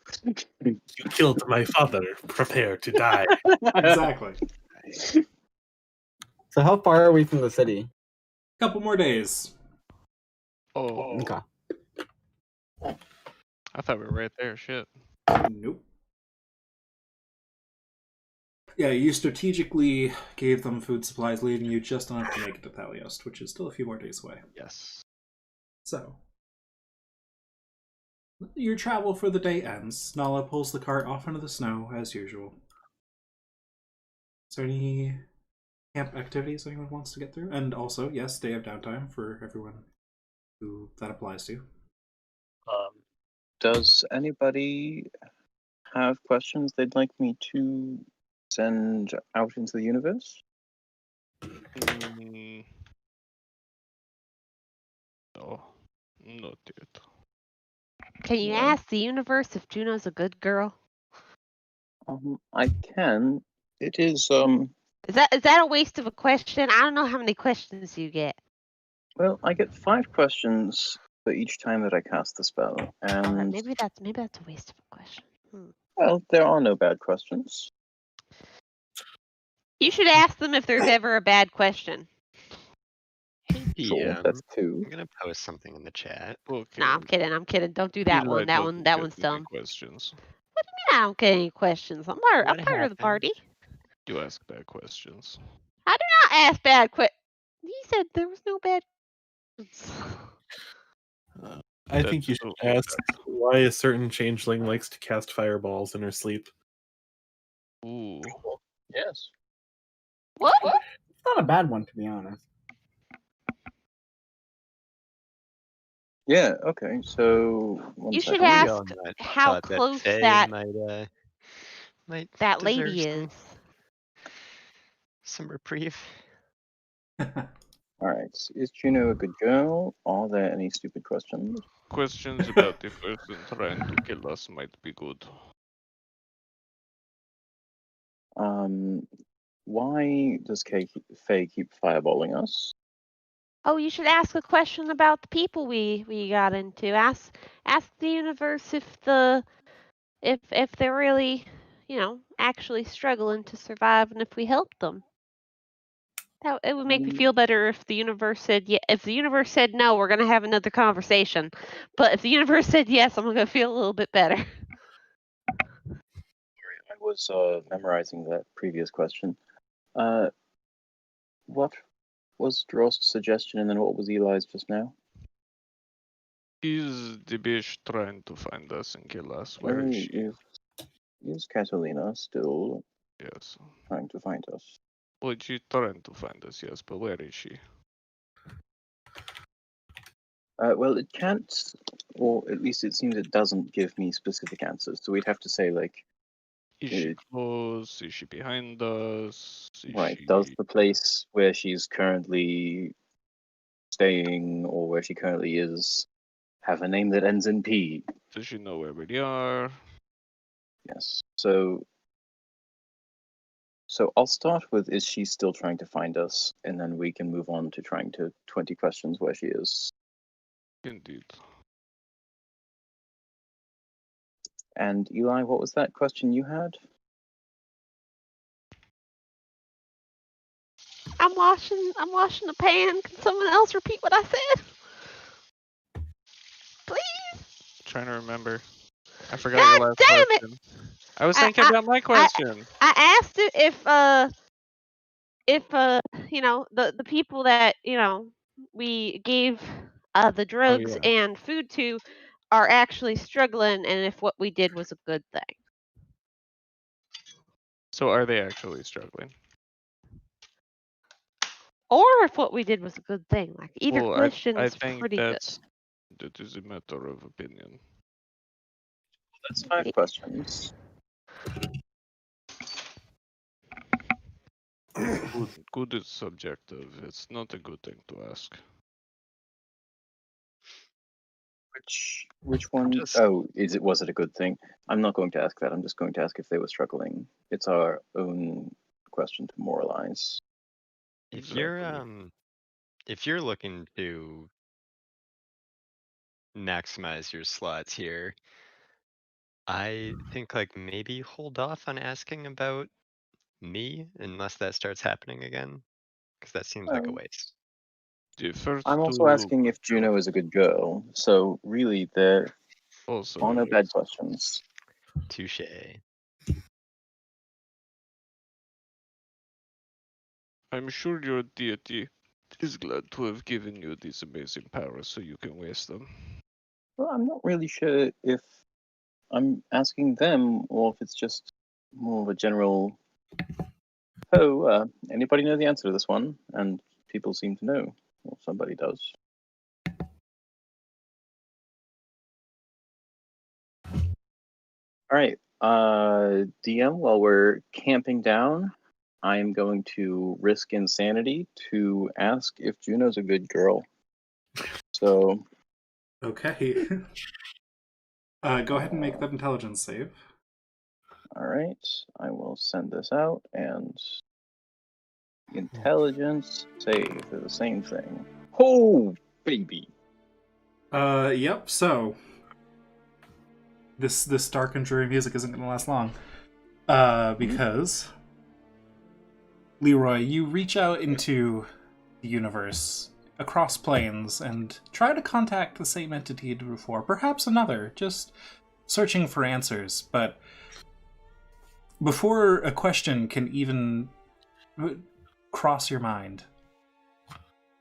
You killed my father. Prepare to die. Exactly. So how far are we from the city? Couple more days. Oh, Okay. I thought we were right there. Shit. Nope. Yeah, you strategically gave them food supplies, leaving you just enough to make it to Thalios, which is still a few more days away. Yes. So, your travel for the day ends. Nala pulls the cart off into the snow, as usual. Is there any camp activities anyone wants to get through? And also, yes, day of downtime for everyone who that applies to. Does anybody have questions they'd like me to send out into the universe? No, not yet. Can you ask the universe if Juno's a good girl? I can. It is Is that a waste of a question? I don't know how many questions you get. well, I get 5 questions for each time that I cast the spell, and Maybe that's a waste of a question. well, there are no bad questions. You should ask them if there's ever a bad question. Sure, that's 2. I'm gonna post something in the chat. Okay. No, I'm kidding. Don't do that Eli one. That doesn't one's get any dumb. questions. What do you mean I don't get any questions? I'm part of the happened? party. You ask bad questions. I do not ask bad questions. You said there was no bad questions. I think you should ask why a certain changeling likes to cast fireballs in her sleep. Ooh. Yes. What? It's not a bad one, to be honest. Yeah, okay, so one You should second. We ask all might how thought that close Faye that might that deserve lady is. some reprieve. Alright, is Juno a good girl? Are there any stupid questions? Questions about the person trying to kill us might be good. Why does Faye keep fireballing us? Oh, you should ask a question about the people we got into. Ask the universe if they're really, actually struggling to survive, and if we help them. That it would make me feel better if the universe said yeah. If the universe said no, we're gonna have another conversation. But if the universe said yes, I'm gonna feel a little bit better. I was memorizing that previous question. What was Drost's suggestion, and then what was Eli's just now? Is the bitch trying to find us and kill us? Where is she? Is Catalina still Yes. trying to find us? Well, she's trying to find us, yes, but where is she? Well, it can't, or at least it seems it doesn't give me specific answers. So we'd have to say, like, Is she close? Is she behind us? Is right, she... does the place where she's currently staying or where she currently is have a name that ends in P? Does she know where we are? Yes. So I'll start with, is she still trying to find us? And then we can move on to trying to 20 questions where she is. Indeed. And Eli, what was that question you had? I'm washing the pan. Can someone else repeat what I said? Please. Trying to remember. I forgot God your last damn it! question. I was thinking about my question. I asked it if the people that we gave the drugs yeah. and food to are actually struggling, and if what we did was a good thing. So are they actually struggling? Or if what we did was a good thing. Like either Well, I question's think pretty good. that is a matter of opinion. That's 5 questions. Good is subjective. It's not a good thing to ask. Which one? Just- Oh, was it a good thing? I'm not going to ask that. I'm just going to ask if they were struggling. It's our own question to moralize. If Exactly. you're looking to maximize your slots here, I think like maybe hold off on asking about me unless that starts happening again, because that seems like a waste. The first I'm also two asking if Juno is a good girl. So really, there also are no yes. bad questions. Touche. I'm sure your deity is glad to have given you these amazing powers so you can waste them. Well, I'm not really sure if I'm asking them or if it's just more of a general. Oh, anybody know the answer to this one? And people seem to know. Well, somebody does. All right, DM, while we're camping down, I'm going to risk insanity to ask if Juno's a good girl. So, Okay. Go ahead and make that intelligence save. all right, I will send this out, and intelligence save is the same thing. Oh, baby. Yep, so this dark and dreary music isn't gonna last long. Because Leroy, you reach out into the universe across planes and try to contact the same entity you did before, perhaps another, just searching for answers, but before a question can even cross your mind,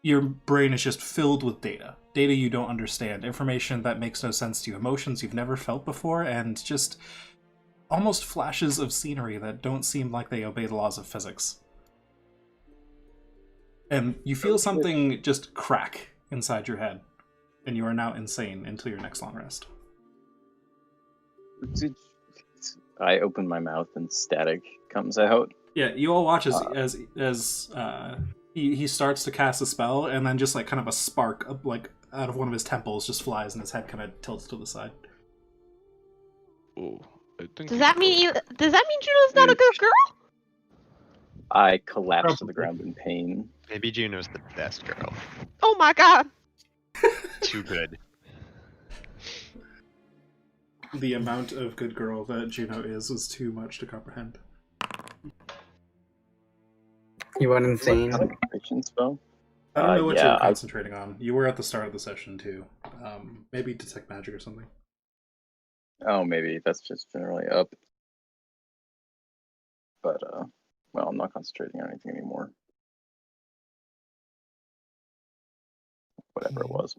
your brain is just filled with data you don't understand, information that makes no sense to you, emotions you've never felt before, and just almost flashes of scenery that don't seem like they obey the laws of physics. And you feel something just crack inside your head, and you are now insane until your next long rest. I open my mouth and static comes out. Yeah, you all watch as he starts to cast a spell, and then just like kind of a spark like out of one of his temples just flies, and his head kind of tilts to the side. Oh, I think Does that mean Juno's not a good girl? I collapse to the ground in pain. Maybe Juno's the best girl. Oh my god. Too good. The amount of good girl that Juno is too much to comprehend. You went insane. Concentration spell? I don't know what yeah, you're concentrating on. You were at the start of the session too. Maybe detect magic or something. Oh, maybe that's just generally up. But well, I'm not concentrating on anything anymore. Whatever it was.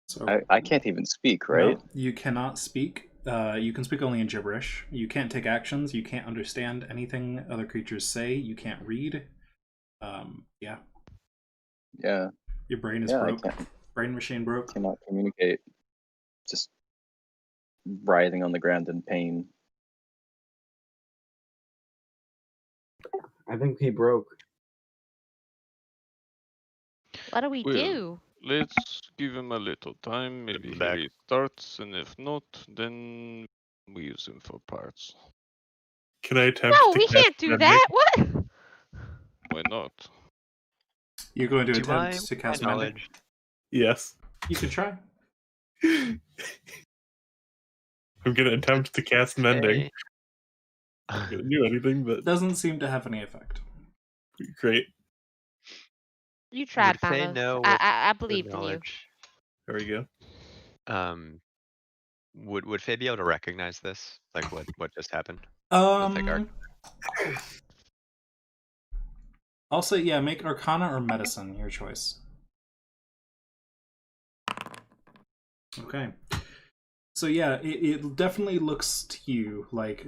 So I can't even speak, right? No, you cannot speak. You can speak only in gibberish. You can't take actions. You can't understand anything other creatures say. You can't read. Yeah. Yeah. Your brain is Yeah, broke. Brain machine broke. Cannot communicate. Just writhing on the ground in pain. I think he broke. What do we Well, do? let's give him a little time. Maybe Back. he restarts, and if not, then we use him for parts. Can I attempt No, to we cast can't do Mending? that. What? Why not? You're going to To my attempt to cast Mending? knowledge, Yes. You could try. I'm gonna attempt to cast Mending. okay. Not gonna do anything, but Doesn't seem to have any effect. great. You tried, Would Faye Panos. know with I her believed in you. knowledge? There we go. Would Faye be able to recognize this? Like what just happened? With the guard? I'll say yeah. Make Arcana or Medicine your choice. Okay. So yeah, it definitely looks to you like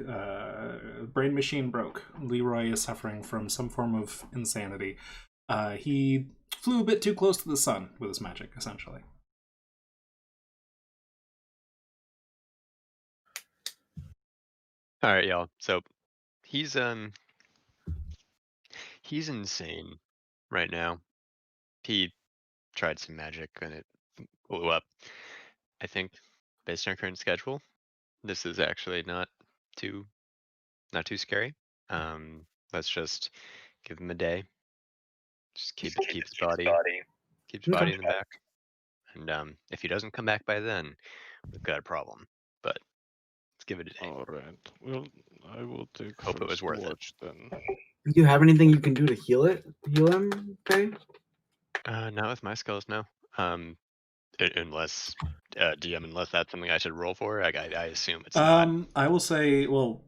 brain machine broke. Leroy is suffering from some form of insanity. He flew a bit too close to the sun with his magic, essentially. All right, y'all. So he's insane right now. He tried some magic and it blew up. I think based on our current schedule, this is actually not too scary. Let's just give him a day. Just keep his body in the back. And if he doesn't come back by then, we've got a problem. But let's give it a day. All right. Well, I will take Hope it was first worth it. watch then. Do you have anything you can do to heal him, Faye? Not with my skills, no. Unless DM, unless that's something I should roll for. I assume it's not. I will say, well,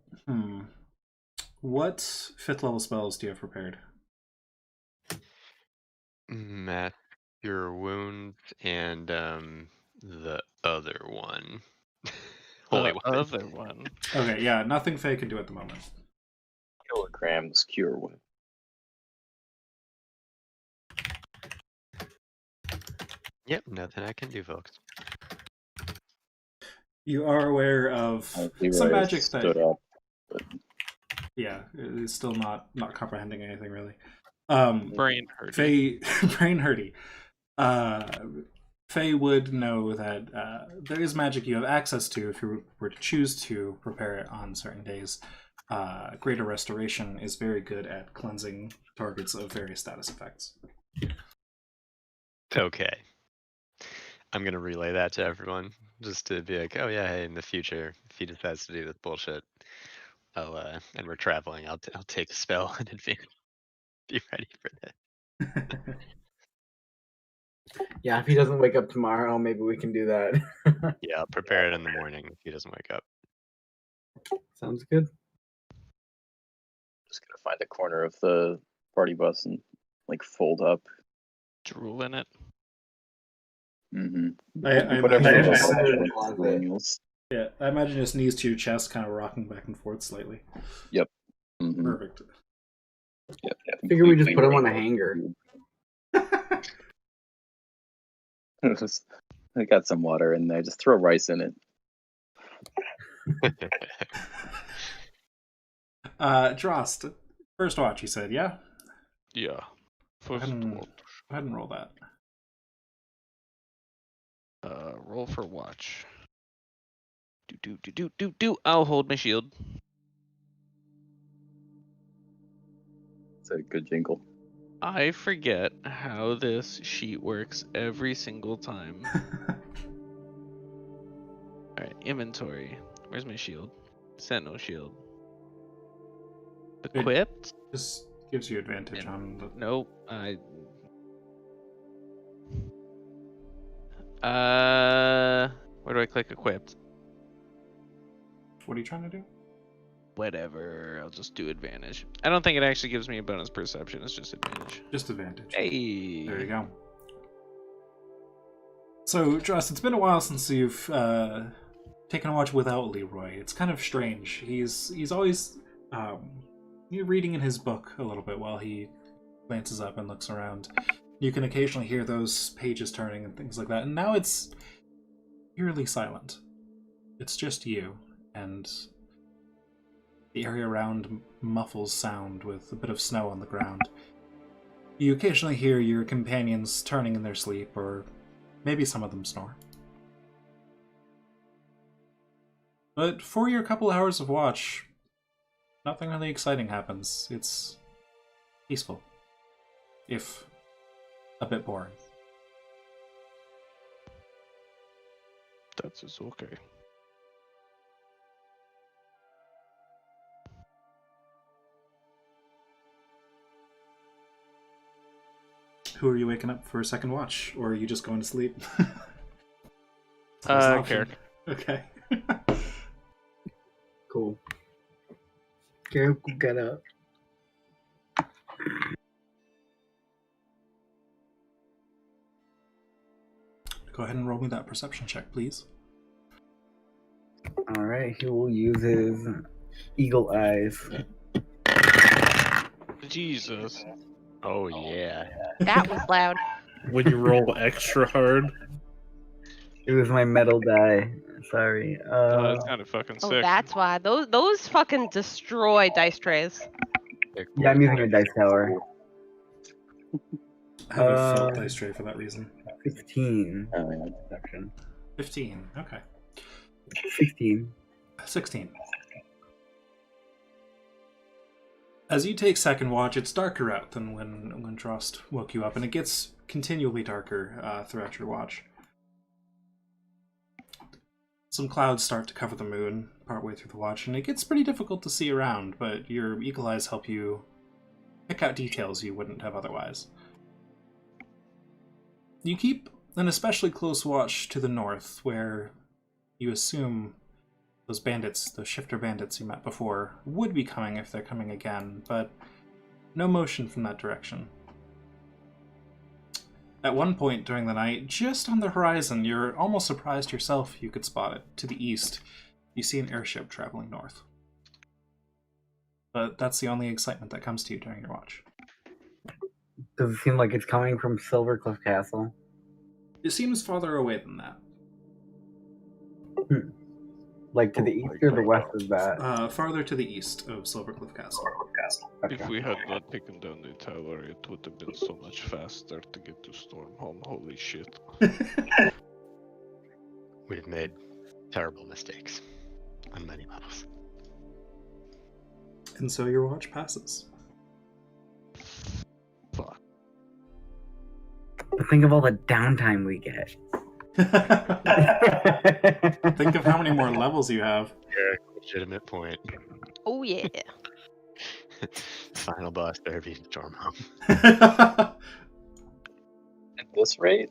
what 5th level spells do you have prepared? Math your wounds and the other one. Holy The weapon. other one. Okay, yeah, nothing Faye can do at the moment. Kilograms cure wound. Yep, nothing I can do, folks. You are aware of some magic stood that, up. yeah, is still not comprehending anything really. Brain hurt. Faye, brain hurty. Faye would know that there is magic you have access to if you were to choose to prepare it on certain days. Greater Restoration is very good at cleansing targets of various status effects. Okay. I'm gonna relay that to everyone, just to be like, oh yeah, hey, in the future, if he decides to do this bullshit, I'll and we're traveling, I'll take a spell in advance. Be ready for that. Yeah, if he doesn't wake up tomorrow, maybe we can do that. Yeah, I'll prepare it in the morning if he doesn't wake up. Sounds good. just gonna find a corner of the party bus and like fold up. Drool in it. Mm-hmm. I Whatever imagine the just- large millennials. Yeah, I imagine just knees to your chest, kind of rocking back and forth slightly. Mm-hmm. Perfect. Yep. I figure we just put him on a hanger. I got some water in there. Just throw rice in it. Drost, first watch, you said, yeah? Yeah. Go First ahead and, watch. go ahead and roll that. Roll for watch. Do. I'll hold my shield. It's a good jingle. I forget how this sheet works every single time. Alright, inventory. Where's my shield? Sentinel shield. Equipped? Just gives you advantage on the... Nope. Where do I click equipped? What are you trying to do? Whatever. I'll just do advantage. I don't think it actually gives me a bonus perception. It's just advantage. Just advantage. Hey. There you go. So, Joss, it's been a while since you've taken a watch without Leroy. It's kind of strange. He's always reading in his book a little bit while he glances up and looks around. You can occasionally hear those pages turning and things like that. And now it's eerily silent. It's just you, and the area around muffles sound with a bit of snow on the ground. You occasionally hear your companions turning in their sleep, or maybe some of them snore. But for your couple hours of watch, nothing really exciting happens. It's peaceful, if a bit boring. That's just okay. Who are you waking up for a second watch, or are you just going to sleep? There's an option. Carrick. Okay. Cool. Garrett, get up. Go ahead and roll me that perception check, please. All right, he will use his eagle eyes. Jesus. Oh yeah. That was loud. When you roll extra hard, It was my metal die. Sorry. That's kind of fucking Oh, sick. that's why. Those fucking destroy dice trays. Yeah, I'm using a dice tower. I have a felt dice tray for that reason. 15. Oh, yeah. Perception. 15. Okay. 16. 16. As you take second watch, it's darker out than when Drost woke you up, and it gets continually darker throughout your watch. Some clouds start to cover the moon partway through the watch, and it gets pretty difficult to see around, but your eagle eyes help you pick out details you wouldn't have otherwise. You keep an especially close watch to the north, where you assume those bandits, those shifter bandits you met before, would be coming if they're coming again, but no motion from that direction. At one point during the night, just on the horizon, you're almost surprised yourself you could spot it. To the east, you see an airship traveling north. But that's the only excitement that comes to you during your watch. Does it seem like it's coming from Silvercliff Castle? It seems farther away than that. Like to the east or the west of that? Farther to the east of Silvercliff Castle. Okay. If we had not taken down the tower, it would have been so much faster to get to Stormhome. Holy shit. We've made terrible mistakes on many levels. And so your watch passes. Fuck. But think of all the downtime we get. Think of how many more levels you have. Yeah, legitimate point. Oh yeah. Final boss better be Stormhome. At this rate,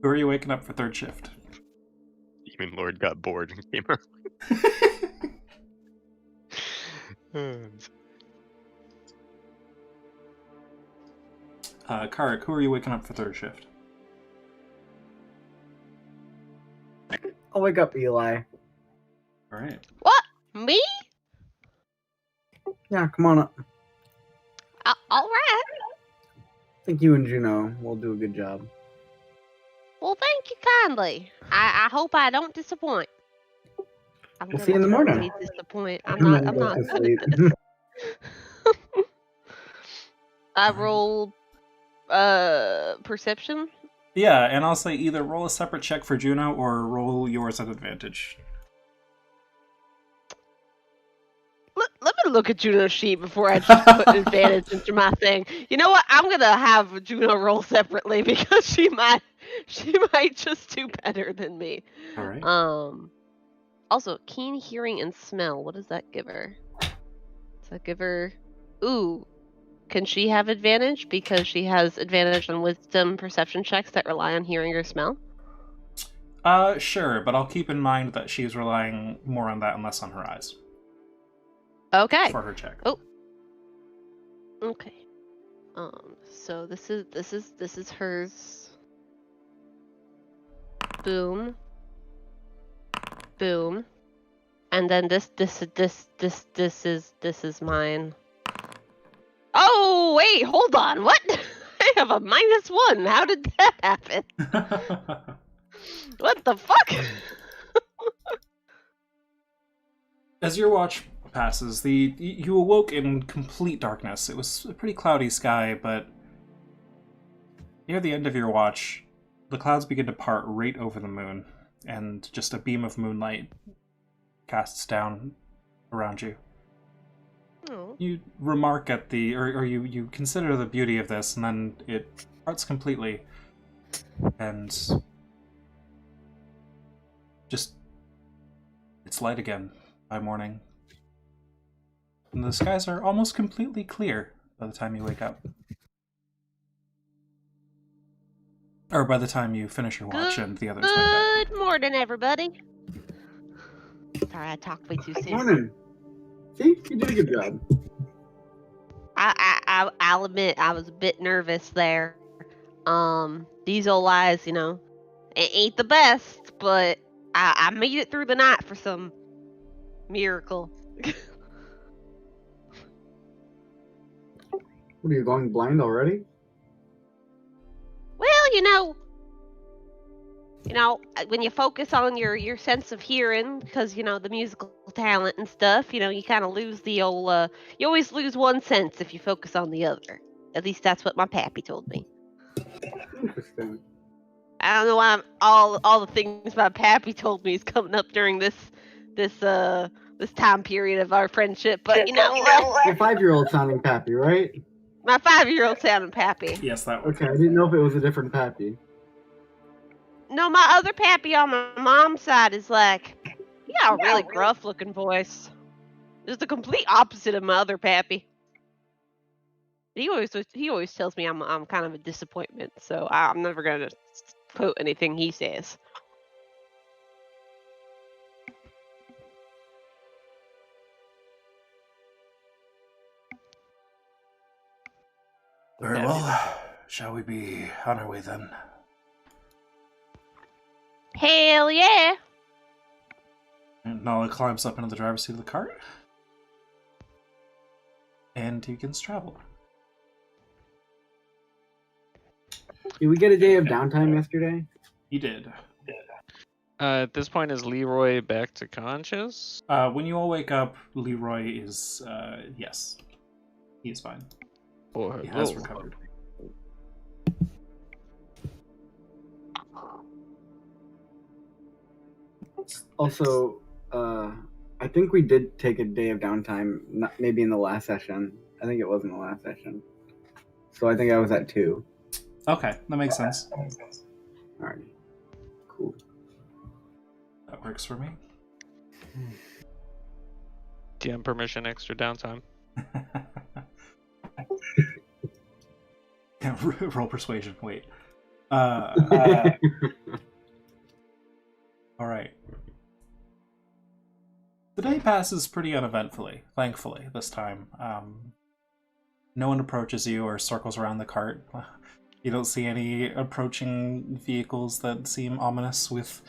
Who are you waking up for third shift? You mean Lord got bored and came early? Karik, who are you waking up for third shift? I'll wake up Eli. All right. What? Me? Yeah, come on up. All right. I think you and Juno will do a good job. Well, thank you kindly. I hope I don't disappoint. I'm We'll gonna see you in the morning. totally disappoint. I'm And not. then I'm go not to good sleep. at this. I roll perception. Yeah, and I'll say either roll a separate check for Juno or roll yours at advantage. Let me look at Juno's sheet before I just put advantage into my thing. You know what? I'm gonna have Juno roll separately because she might just do better than me. All right. Also, keen hearing and smell. What does that give her? Does that give her? Ooh, can she have advantage because she has advantage on wisdom perception checks that rely on hearing or smell? Sure, but I'll keep in mind that she's relying more on that and less on her eyes Okay. for her check. Oh. Okay. So this is hers. Boom. Boom. And then this is mine. Oh wait, hold on. What? I have a -1. How did that happen? What the fuck? As your watch passes, you awoke in complete darkness. It was a pretty cloudy sky, but near the end of your watch, the clouds begin to part right over the moon, and just a beam of moonlight casts down around you. Oh. You remark at or you consider the beauty of this, and then it parts completely, and just it's light again by morning. And the skies are almost completely clear by the time you wake up. Or by the time you finish your watch and the others wake up. Good morning, everybody. Sorry, I talked way too soon. Morning. See, you did a good job. I'll admit I was a bit nervous there. These old eyes, it ain't the best, but I made it through the night for some miracle. What are you going blind already? Well, when you focus on your sense of hearing, because the musical talent and stuff, you kind of lose the old. You always lose one sense if you focus on the other. At least that's what my pappy told me. Interesting. I don't know why all the things my pappy told me is coming up during this time period of our friendship, but Your 5-year-old sounding Pappy, right? my 5-year-old sounding pappy. Yes, that works. Okay, I didn't know if it was a different Pappy. No, my other pappy on my mom's side is like, he got a really gruff looking voice. It's the complete opposite of my other pappy. He always tells me I'm kind of a disappointment, so I'm never gonna quote anything he says. Very well. Shall we be on our way then? Hell yeah! And Nala climbs up into the driver's seat of the cart. And he begins travel. Did we get a day of downtime yesterday? He did. At this point, is Leroy back to conscious? When you all wake up, Leroy is, yes. He is fine. Oh, He has hello. recovered. Also, I think we did take a day of downtime, maybe in the last session. I think it was in the last session. So I think I was at 2. Okay, that makes sense. Alrighty. Cool. That works for me. DM permission, extra downtime. Yeah, roll persuasion. Wait. All right. The day passes pretty uneventfully, thankfully, this time. No one approaches you or circles around the cart. You don't see any approaching vehicles that seem ominous with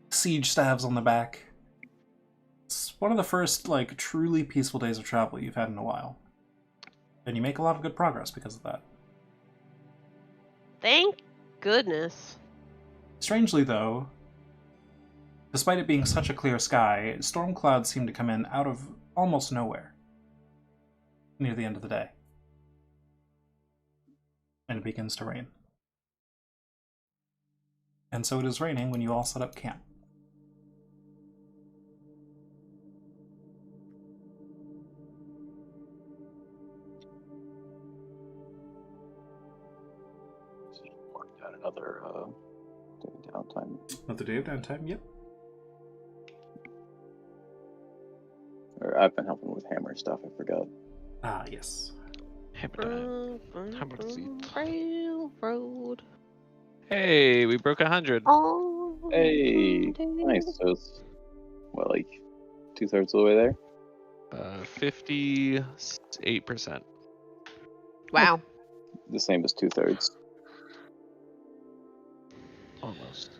siege staves on the back. It's one of the first, like, truly peaceful days of travel you've had in a while. And you make a lot of good progress because of that. Thank goodness. Strangely, though, despite it being such a clear sky, storm clouds seem to come in out of almost nowhere near the end of the day. And it begins to rain. And so it is raining when you all set up camp. Marked out another day downtime. Another day of downtime, yep. Or I've been helping with hammer stuff. I forgot. Ah, yes. Hammer seat. Railroad. Hey, we broke 100. Oh, Hey, nice. So it's like 2/3 of the way there. 58%. Wow. The same as 2/3. Almost.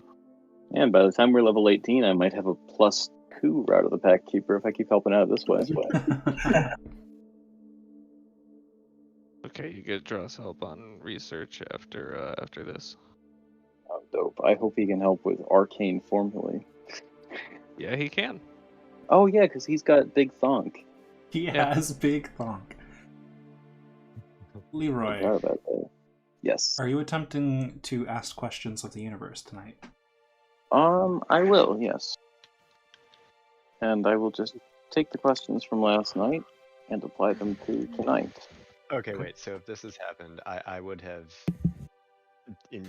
And by the time we're level 18, I might have a +2 route of the pack keeper if I keep helping out this way. Okay, you get Dross help on research after this. Oh, dope. I hope he can help with arcane formulae. Yeah, he can. Oh yeah, because he's got big thonk. He Yeah. has big thonk. Leroy, Forgot about that. Yes. are you attempting to ask questions of the universe tonight? I will, yes. And I will just take the questions from last night and apply them to tonight. Okay, wait. So if this has happened, I would have, in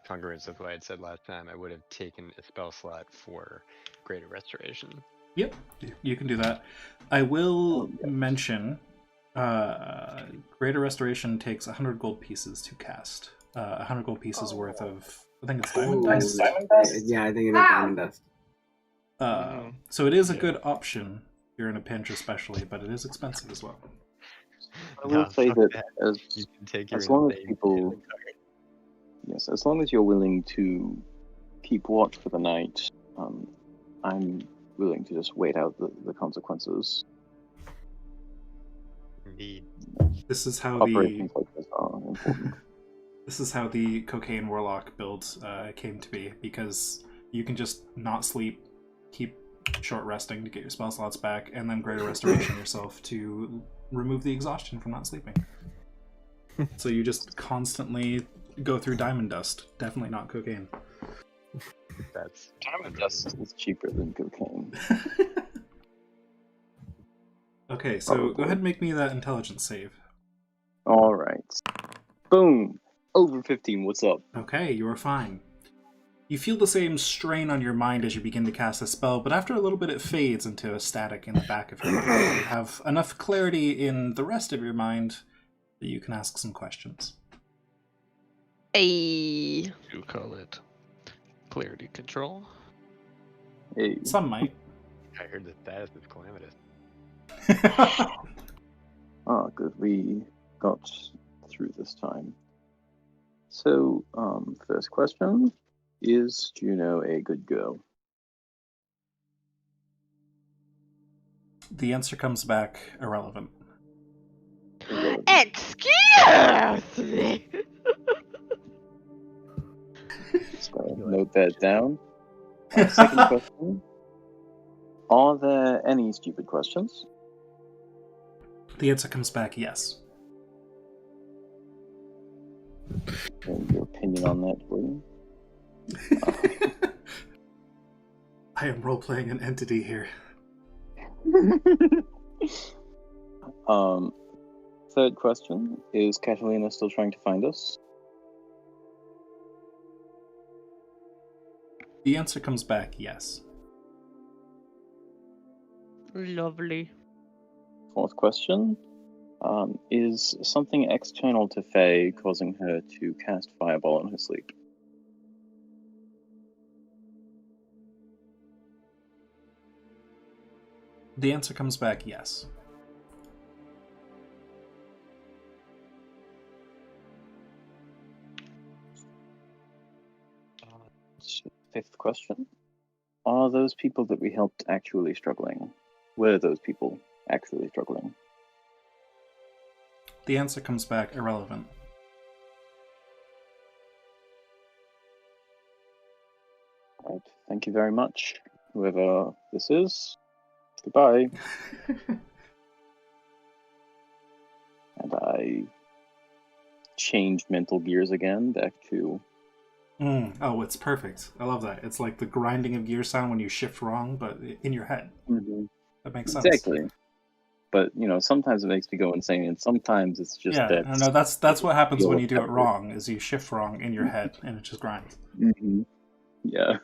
congruence with what I had said last time, I would have taken a spell slot for Greater Restoration. Yep, you can do that. I will Oh, yes. mention Greater Restoration takes 100 gold pieces to cast. 100 gold pieces worth of, I think it's diamond dust. Yeah, I think it is diamond dust. So it is a Yeah. good option if you're in a pinch, especially, but it is expensive as well. I will No, say fuck that that. You can take your as long as insane people- hit card. yes, as long as you're willing to keep watch for the night, I'm willing to just wait out the consequences. Indeed. This is how Operations like this are important. This is how the cocaine warlock build came to be, because you can just not sleep, keep short resting to get your spell slots back, and then greater restoration yourself to remove the exhaustion from not sleeping. So you just constantly go through diamond dust. Definitely not cocaine. That's Diamond dust is cheaper than cocaine. Okay, so Probably. go ahead and make me that intelligence save. All right. Boom. Over 15. What's up? Okay, you are fine. You feel the same strain on your mind as you begin to cast the spell, but after a little bit it fades into a static in the back of your mind. You have enough clarity in the rest of your mind that you can ask some questions. Hey. You call it clarity control. Hey. Some might. I heard that that is calamitous. Ah, good. We got through this time. So, first question. Is Juno a good girl? The answer comes back irrelevant. Excuse me. So, note that down. Second question. Are there any stupid questions? The answer comes back yes. And your opinion on that, William? I am role-playing an entity here. Third question. Is Catalina still trying to find us? The answer comes back yes. Lovely. Fourth question. Is something external to Faye causing her to cast Fireball in her sleep? The answer comes back yes. Fifth question. Are those people that we helped actually struggling? Were those people actually struggling? The answer comes back irrelevant. Right. Thank you very much. Whoever this is, goodbye. And I changed mental gears again back to... Oh, it's perfect. I love that. It's like the grinding of gear sound when you shift wrong, but in your head. Mm-hmm. That makes sense. Exactly. But, sometimes it makes me go insane, and sometimes it's just that... No, that's what happens when you do it wrong, is you shift wrong in your head, and it just grinds. Mm-hmm. Yeah.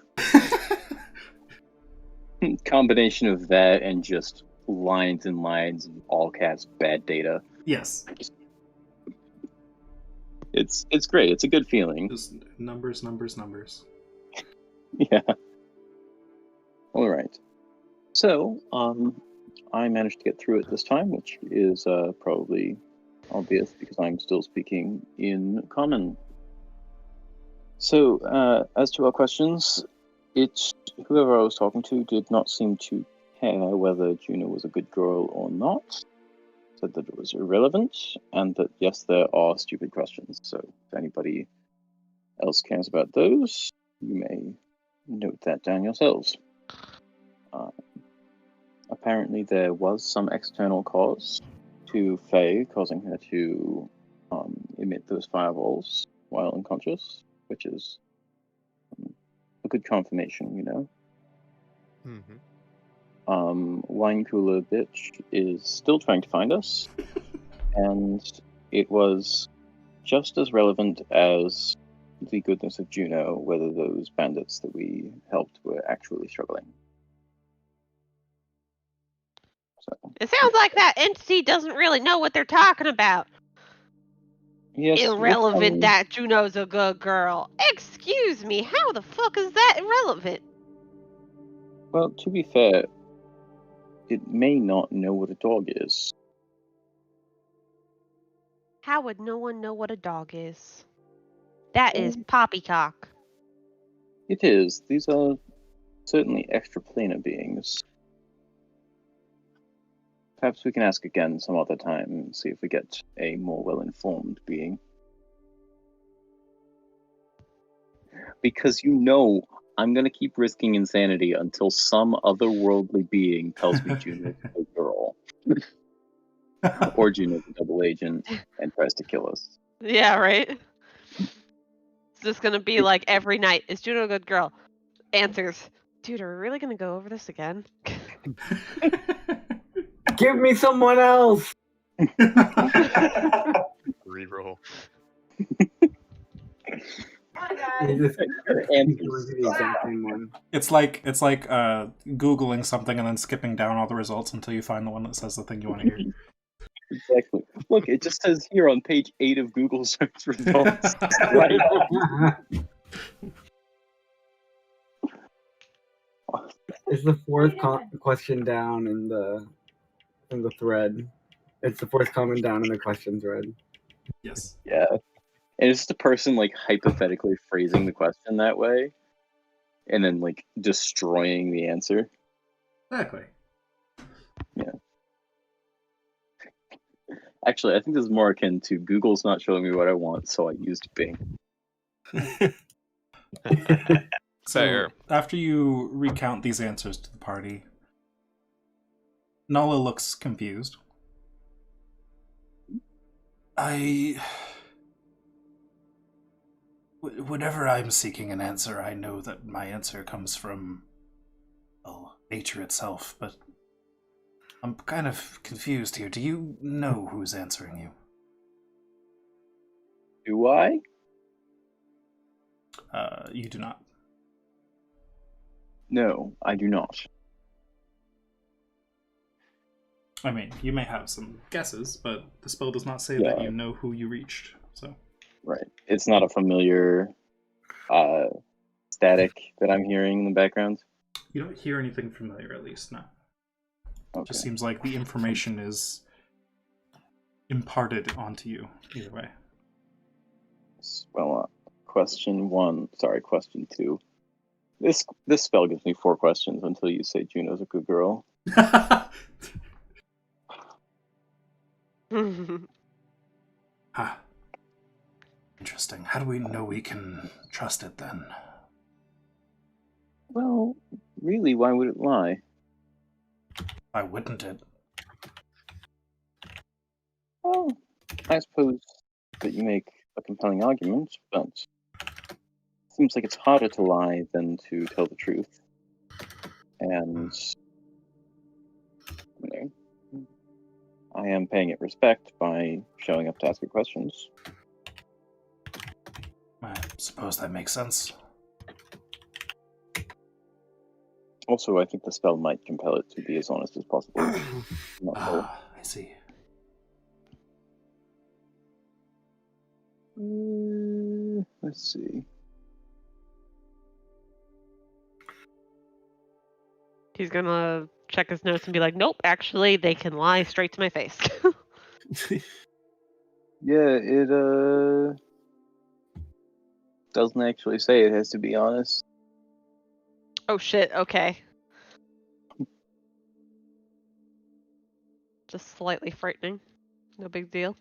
Combination of that and just lines and lines of all caps bad data. Yes. It's great. It's a good feeling. Just numbers. Yeah. All right. So, I managed to get through it this time, which is probably obvious because I'm still speaking in common. So, as to our questions, whoever I was talking to did not seem to care whether Juno was a good girl or not. Said that it was irrelevant, and that yes, there are stupid questions. So, if anybody else cares about those, you may note that down yourselves. Apparently, there was some external cause to Faye, causing her to emit those fireballs while unconscious, which is a good confirmation, Mm-hmm. Wine Cooler Bitch is still trying to find us, and it was just as relevant as the goodness of Juno, whether those bandits that we helped were actually struggling. So, It sounds like that entity doesn't really know what they're talking about. yes, Irrelevant that Juno's a good girl. Excuse me, how the fuck is that irrelevant? Well, to be fair, it may not know what a dog is. How would no one know what a dog is? That is poppycock. It is. These are certainly extraplanar beings. Perhaps we can ask again some other time and see if we get a more well-informed being. Because I'm going to keep risking insanity until some otherworldly being tells me Juno's a good girl. Or Juno's a double agent and tries to kill us. Yeah, right? It's just gonna be like every night. Is Juno a good girl? Answers. Dude, are we really gonna go over this again? Give me someone else. Reroll. You just And the exact same one. It's like Googling something and then skipping down all the results until you find the one that says the thing you want to hear. exactly. Look, it just says here on page 8 of Google search results. Right. It's the fourth question down in the thread. It's the fourth comment down in the question thread. Yes. Yeah. And it's just a person like hypothetically phrasing the question that way and then like destroying the answer. Exactly. Yeah. Actually, I think this is more akin to Google's not showing me what I want, so I used Bing. So, after you recount these answers to the party, Nala looks confused. Whenever I'm seeking an answer, I know that my answer comes from, well, nature itself, but I'm kind of confused here. Do you know who's answering you? Do I? You do not. No, I do not. I mean, you may have some guesses, but the spell does not say Yeah. that you know who you reached, so... Right. It's not a familiar static that I'm hearing in the background. You don't hear anything familiar, at least, no. It just seems like the information is imparted onto you either way. Well, question 2. This spell gives me 4 questions until you say Juno's a good girl. Ah, interesting. How do we know we can trust it then? Well, really, why would it lie? Why wouldn't it? Well, I suppose that you make a compelling argument, but it seems like it's harder to lie than to tell the truth. And you know, I am paying it respect by showing up to ask it questions. I suppose that makes sense. Also, I think the spell might compel it to be as honest as possible. Not sure. I see. Let's see. He's gonna check his notes and be like, nope, actually, they can lie straight to my face. Yeah, it doesn't actually say it has to be honest. Oh shit, okay. Just slightly frightening. No big deal.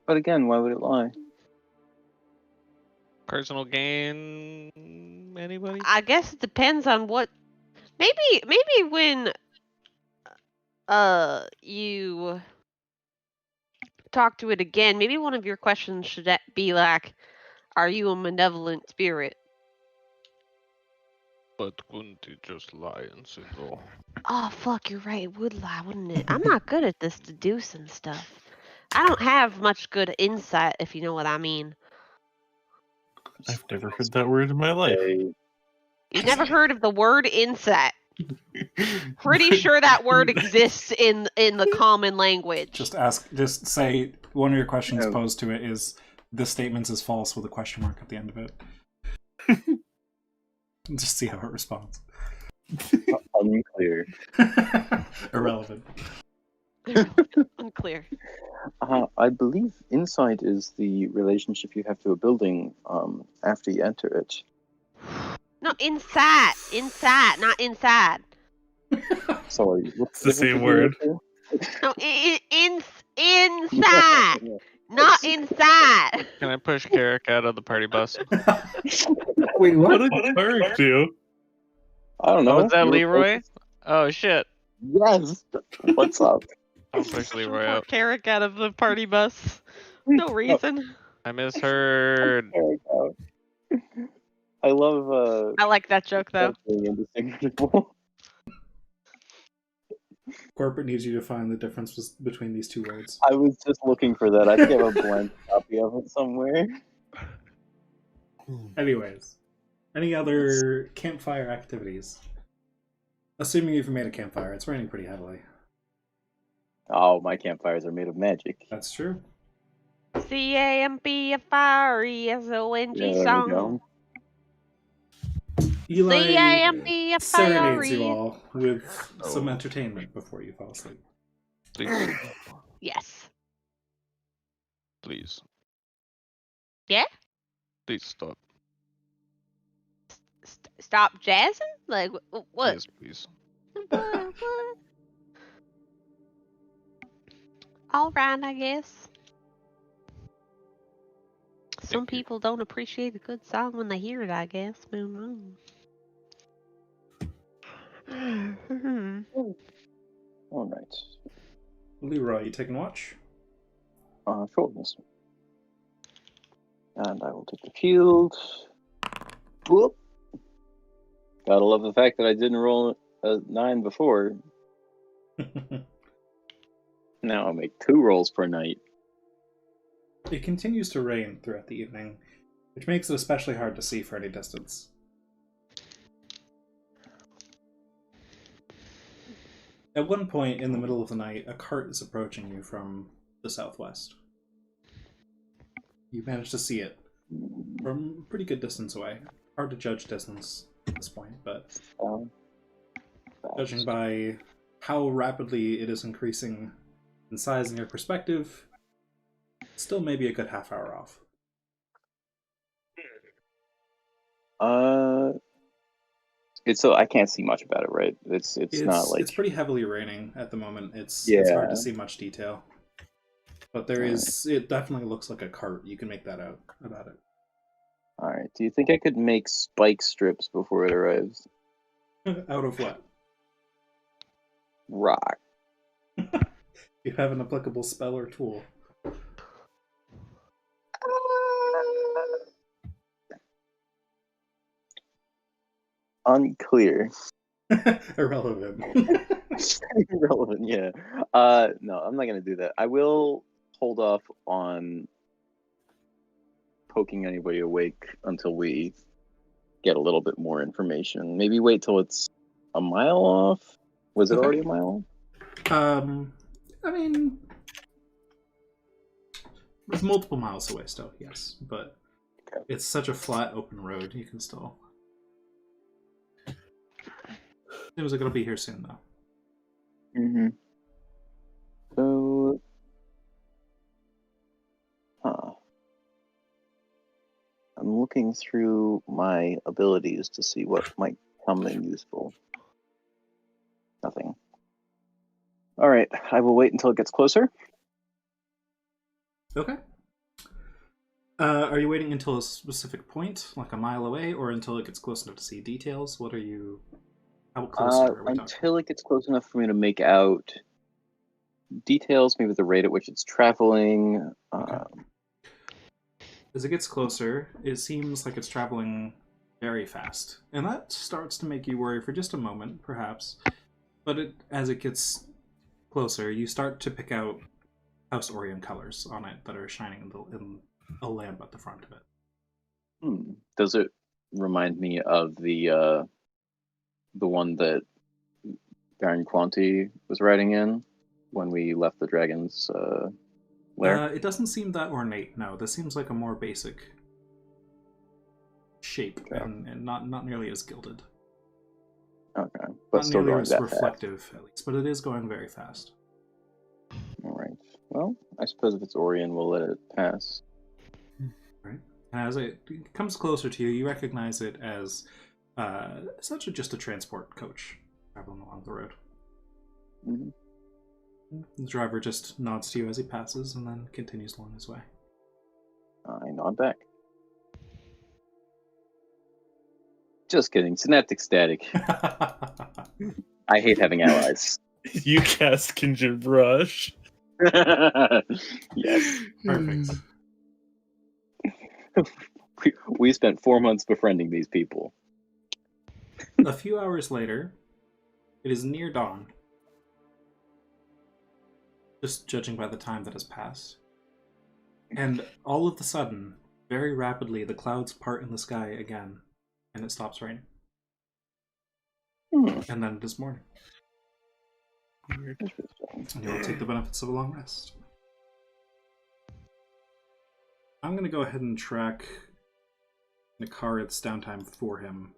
But again, why would it lie? Personal gain. Anybody? I guess it depends on what. Maybe when you talk to it again, maybe one of your questions should be like, "Are you a malevolent spirit?" But couldn't you just lie and say no? Oh fuck, you're right. It would lie, wouldn't it? I'm not good at this deducing stuff. I don't have much good insight, if you know what I mean. I've never heard that word in my life. You've never heard of the word insight? Pretty sure that word exists in the common language. Just say one of your questions No. posed to it is, this statement is false with a question mark at the end of it. Just see how it responds. Unclear. Irrelevant. Unclear. I believe insight is the relationship you have to a building after you enter it. No, inside. Inside, not inside. Sorry, what's the same word. No, inside. Not inside. Can I push Carrick out of the party bus? Wait, What what? did Tarek do? I don't know. Oh, is that You were Leroy? closest. Oh shit! Yes. What's up? I'll push Leroy out. Carrick out of the party bus. No reason. I misheard. I love I like that joke though. being indistinguishable. Corporate needs you to find the difference between these two words. I was just looking for that. I think I have a blank copy of it somewhere. Anyways, any other campfire activities? Assuming you've made a campfire, it's raining pretty heavily. Oh, my campfires are made of magic. That's true. CAMP-FIRE-SONG There we song. go. Eli CAMP-FIRE. serenades you all with some entertainment before you fall asleep. Please, Yes. please. Yeah? Please stop. Stop jazzing? Like, what? Yes, please. What? Alright, I guess. Some Thank you. people don't appreciate a good song when they hear it, I guess. All right. Leroy, you taking watch? Sure, miss. And I will take the field. Whoop. Gotta love the fact that I didn't roll a 9 before. Now I'll make 2 rolls per night. It continues to rain throughout the evening, which makes it especially hard to see for any distance. At one point in the middle of the night, a cart is approaching you from the southwest. You manage to see it from a pretty good distance away. Hard to judge distance at this point, but Um, judging by how rapidly it is increasing in size in your perspective, still maybe a good half hour off. It's so I can't see much about it, right? It's not like It's pretty heavily raining at the moment. It's hard to yeah. see much detail. But there Alright. is, it definitely looks like a cart. You can make that out about All right. Do you think I could make spike strips before it arrives? it. Out of what? Rock. You have an applicable spell or tool. Unclear. Irrelevant. Irrelevant, yeah. No, I'm not gonna do that. I will hold off on poking anybody awake until we get a little bit more information. Maybe wait till it's a mile off. Was it Okay. already a mile off? I mean, it's multiple miles away still, yes, but Okay. it's such a flat, open road. You can still. Seems like it'll be here soon, though. Mm-hmm. So, I'm looking through my abilities to see what might come in useful. Nothing. All right, I will wait until it gets closer. Okay. Are you waiting until a specific point, like a mile away, or until it gets close enough to see details? What are you? How close are we talking? Until it gets close enough for me to make out details, maybe the rate at which it's traveling. Okay. As it gets closer, it seems like it's traveling very fast, and that starts to make you worry for just a moment, perhaps. But as it gets closer, you start to pick out House Orion colors on it that are shining in a lamp at the front of it. Does it remind me of the one that Baron Quanti was riding in when we left the dragon's lair? It doesn't seem that ornate. No, this seems like a more basic shape and not nearly as gilded. Okay, but Not still nearly going as that reflective, fast. at least, but it is going very fast. All right. Well, I suppose if it's Orion, we'll let it pass. Right. And as it comes closer to you, you recognize it as essentially just a transport coach traveling along the road. Mm-hmm. The driver just nods to you as he passes and then continues along his way. I nod back. Just kidding. Synaptic static. I hate having allies. You cast Kinjin Brush. Yes. Perfect. We spent 4 months befriending these people. A few hours later, it is near dawn. Just judging by the time that has passed. And all of a sudden, very rapidly, the clouds part in the sky again, and it stops raining. And then it is morning. And you will take the benefits of a long rest. I'm going to go ahead and track Nakarit's downtime for him,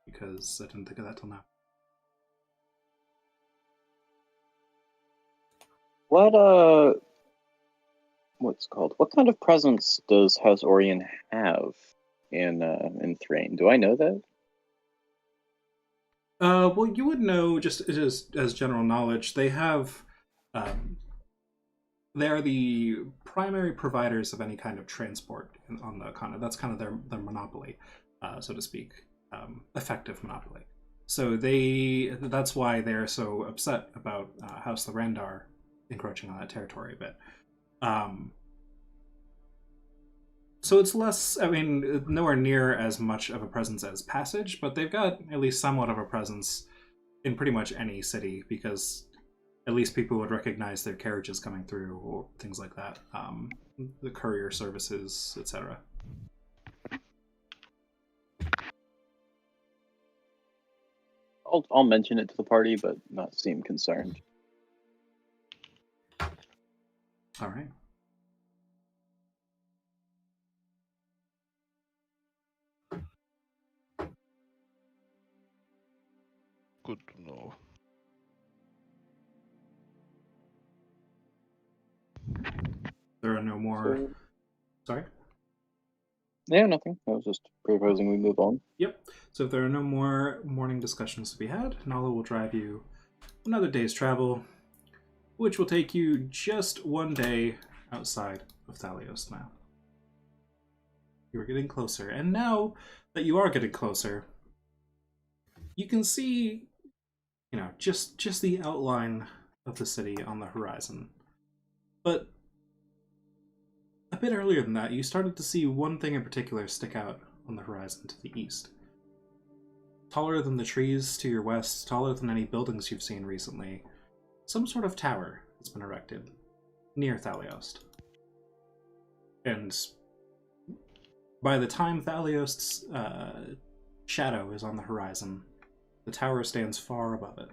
because I didn't think of that till now. What kind of presence does House Orion have in Thrain? Do I know that? Well, you would know just as general knowledge. They have, they are the primary providers of any kind of transport on the continent. That's kind of their monopoly, so to speak, effective monopoly. So that's why they're so upset about House Lorendar encroaching on that territory a bit. So it's less, I mean, nowhere near as much of a presence as Passage, but they've got at least somewhat of a presence in pretty much any city, because at least people would recognize their carriages coming through or things like that. The courier services, etc. I'll mention it to the party, but not seem concerned. All right. There are no more. So, Sorry? yeah, nothing. I was just proposing we move on. Yep. So if there are no more morning discussions to be had, Nala will drive you another day's travel, which will take you just one day outside of Thalios now. You are getting closer, and now that you are getting closer, you can see, just the outline of the city on the horizon. But a bit earlier than that, you started to see one thing in particular stick out on the horizon to the east. Taller than the trees to your west, taller than any buildings you've seen recently, some sort of tower has been erected near Thaliost. And by the time Thaliost's shadow is on the horizon, the tower stands far above it.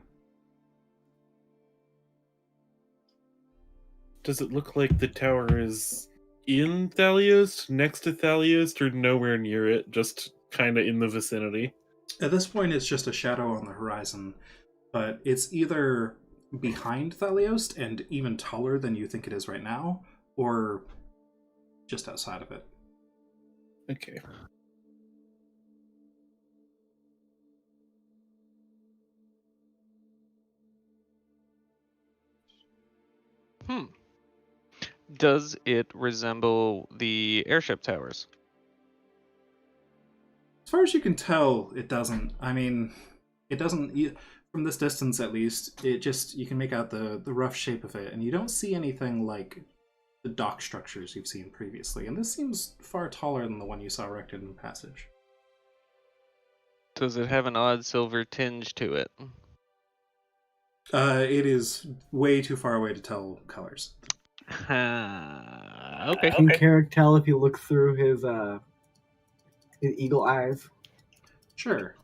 Does it look like the tower is in Thalios, next to Thalios, or nowhere near it, just kind of in the vicinity? At this point, it's just a shadow on the horizon, but it's either behind Thaliost and even taller than you think it is right now, or just outside of it. Okay. Does it resemble the airship towers? As far as you can tell, it doesn't. I mean, it doesn't. From this distance, at least, you can make out the rough shape of it, and you don't see anything like the dock structures you've seen previously. And this seems far taller than the one you saw erected in the passage. Does it have an odd silver tinge to it? It is way too far away to tell colors. Okay. Can Carrick tell if you look through his eagle eyes? Sure.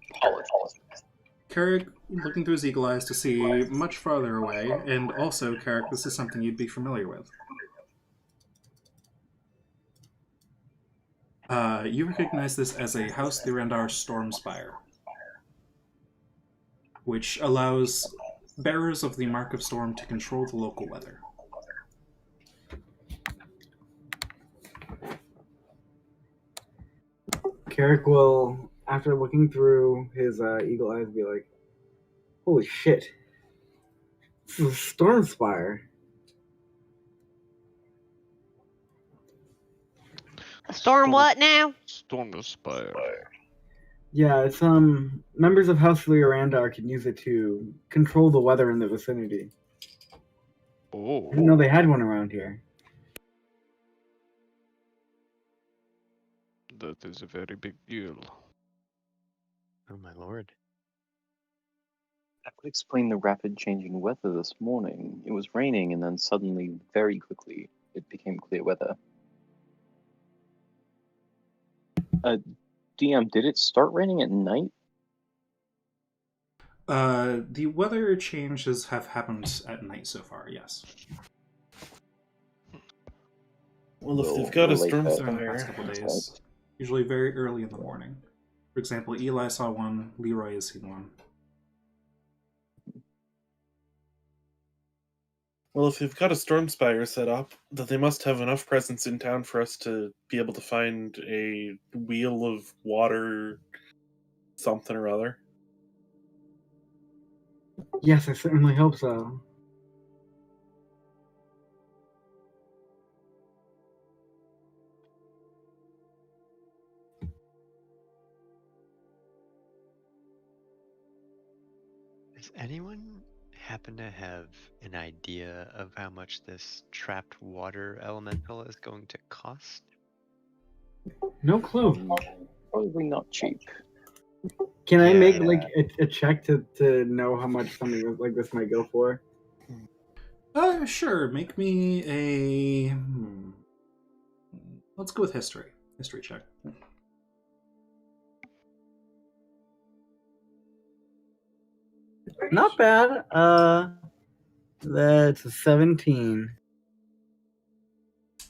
Carrick, looking through his eagle eyes to see much farther away, and also, Carrick, this is something you'd be familiar with. You recognize this as a House Thirandar Storm Spire, which allows bearers of the Mark of Storm to control the local weather. Carrick will, after looking through his eagle eyes, be like, "Holy shit! This is a storm spire." Storm what now? Storm Spire. Yeah, it's members of House Lyurandar can use it to control the weather in the vicinity. Oh. I didn't know they had one around here. That is a very big deal. Oh my lord. That would explain the rapid change in weather this morning. It was raining, and then suddenly, very quickly, it became clear weather. DM, did it start raining at night? The weather changes have happened at night so far, yes. Well, if they've got a relate storm that. In the past spire, couple days. Usually very early in the morning. For example, Eli saw one, Leroy has seen one. well, if they've got a storm spire set up, that they must have enough presence in town for us to be able to find a wheel of water, something or other. Yes, I certainly hope so. Does anyone happen to have an idea of how much this trapped water elemental is going to cost? No clue. Probably not cheap. Can I make Yeah. like a check to know how much something like this might go for? Sure. Make me a... Let's go with history. History check. Not bad. That's a 17.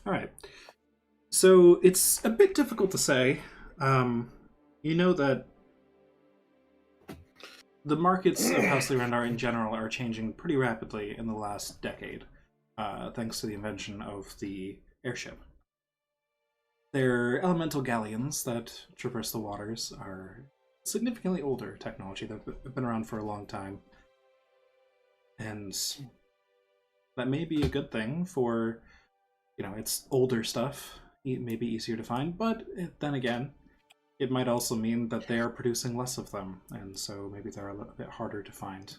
Alright. So, it's a bit difficult to say. You know that the markets of House Lyrandar in general are changing pretty rapidly in the last decade, thanks to the invention of the airship. Their elemental galleons that traverse the waters are significantly older technology. They've been around for a long time. And that may be a good thing for, it's older stuff. It may be easier to find, but then again, it might also mean that they are producing less of them, and so maybe they're a little bit harder to find.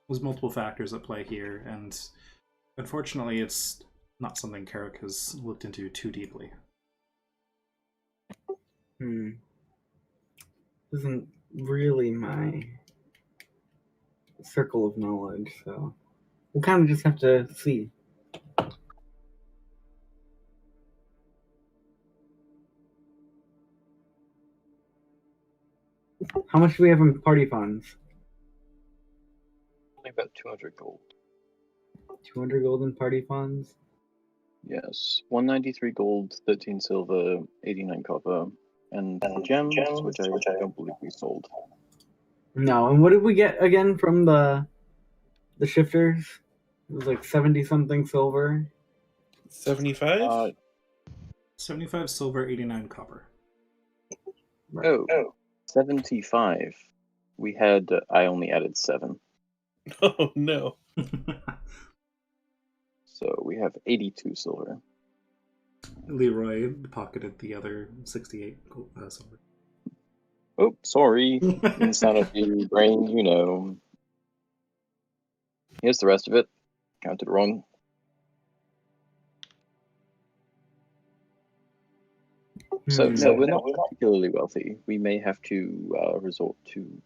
There's multiple factors at play here, and unfortunately, it's not something Carrick has looked into too deeply. Isn't really my circle of knowledge, so we'll kind of just have to see. How much do we have in party funds? Only about 200 gold. 200 gold in party funds? Yes, 193 gold, 13 silver, 89 copper, and gems, which I don't believe we sold. No, and what did we get again from the shifters? It was like 70 something silver. 75? 75 silver, 89 copper. Right. Oh, 75. We had, I only added 7. Oh no. So we have 82 silver. Leroy pocketed the other 68 silver. Oh, sorry. Insanity, brain, Here's the rest of it. Counted wrong. So we're not particularly wealthy. We may have to resort to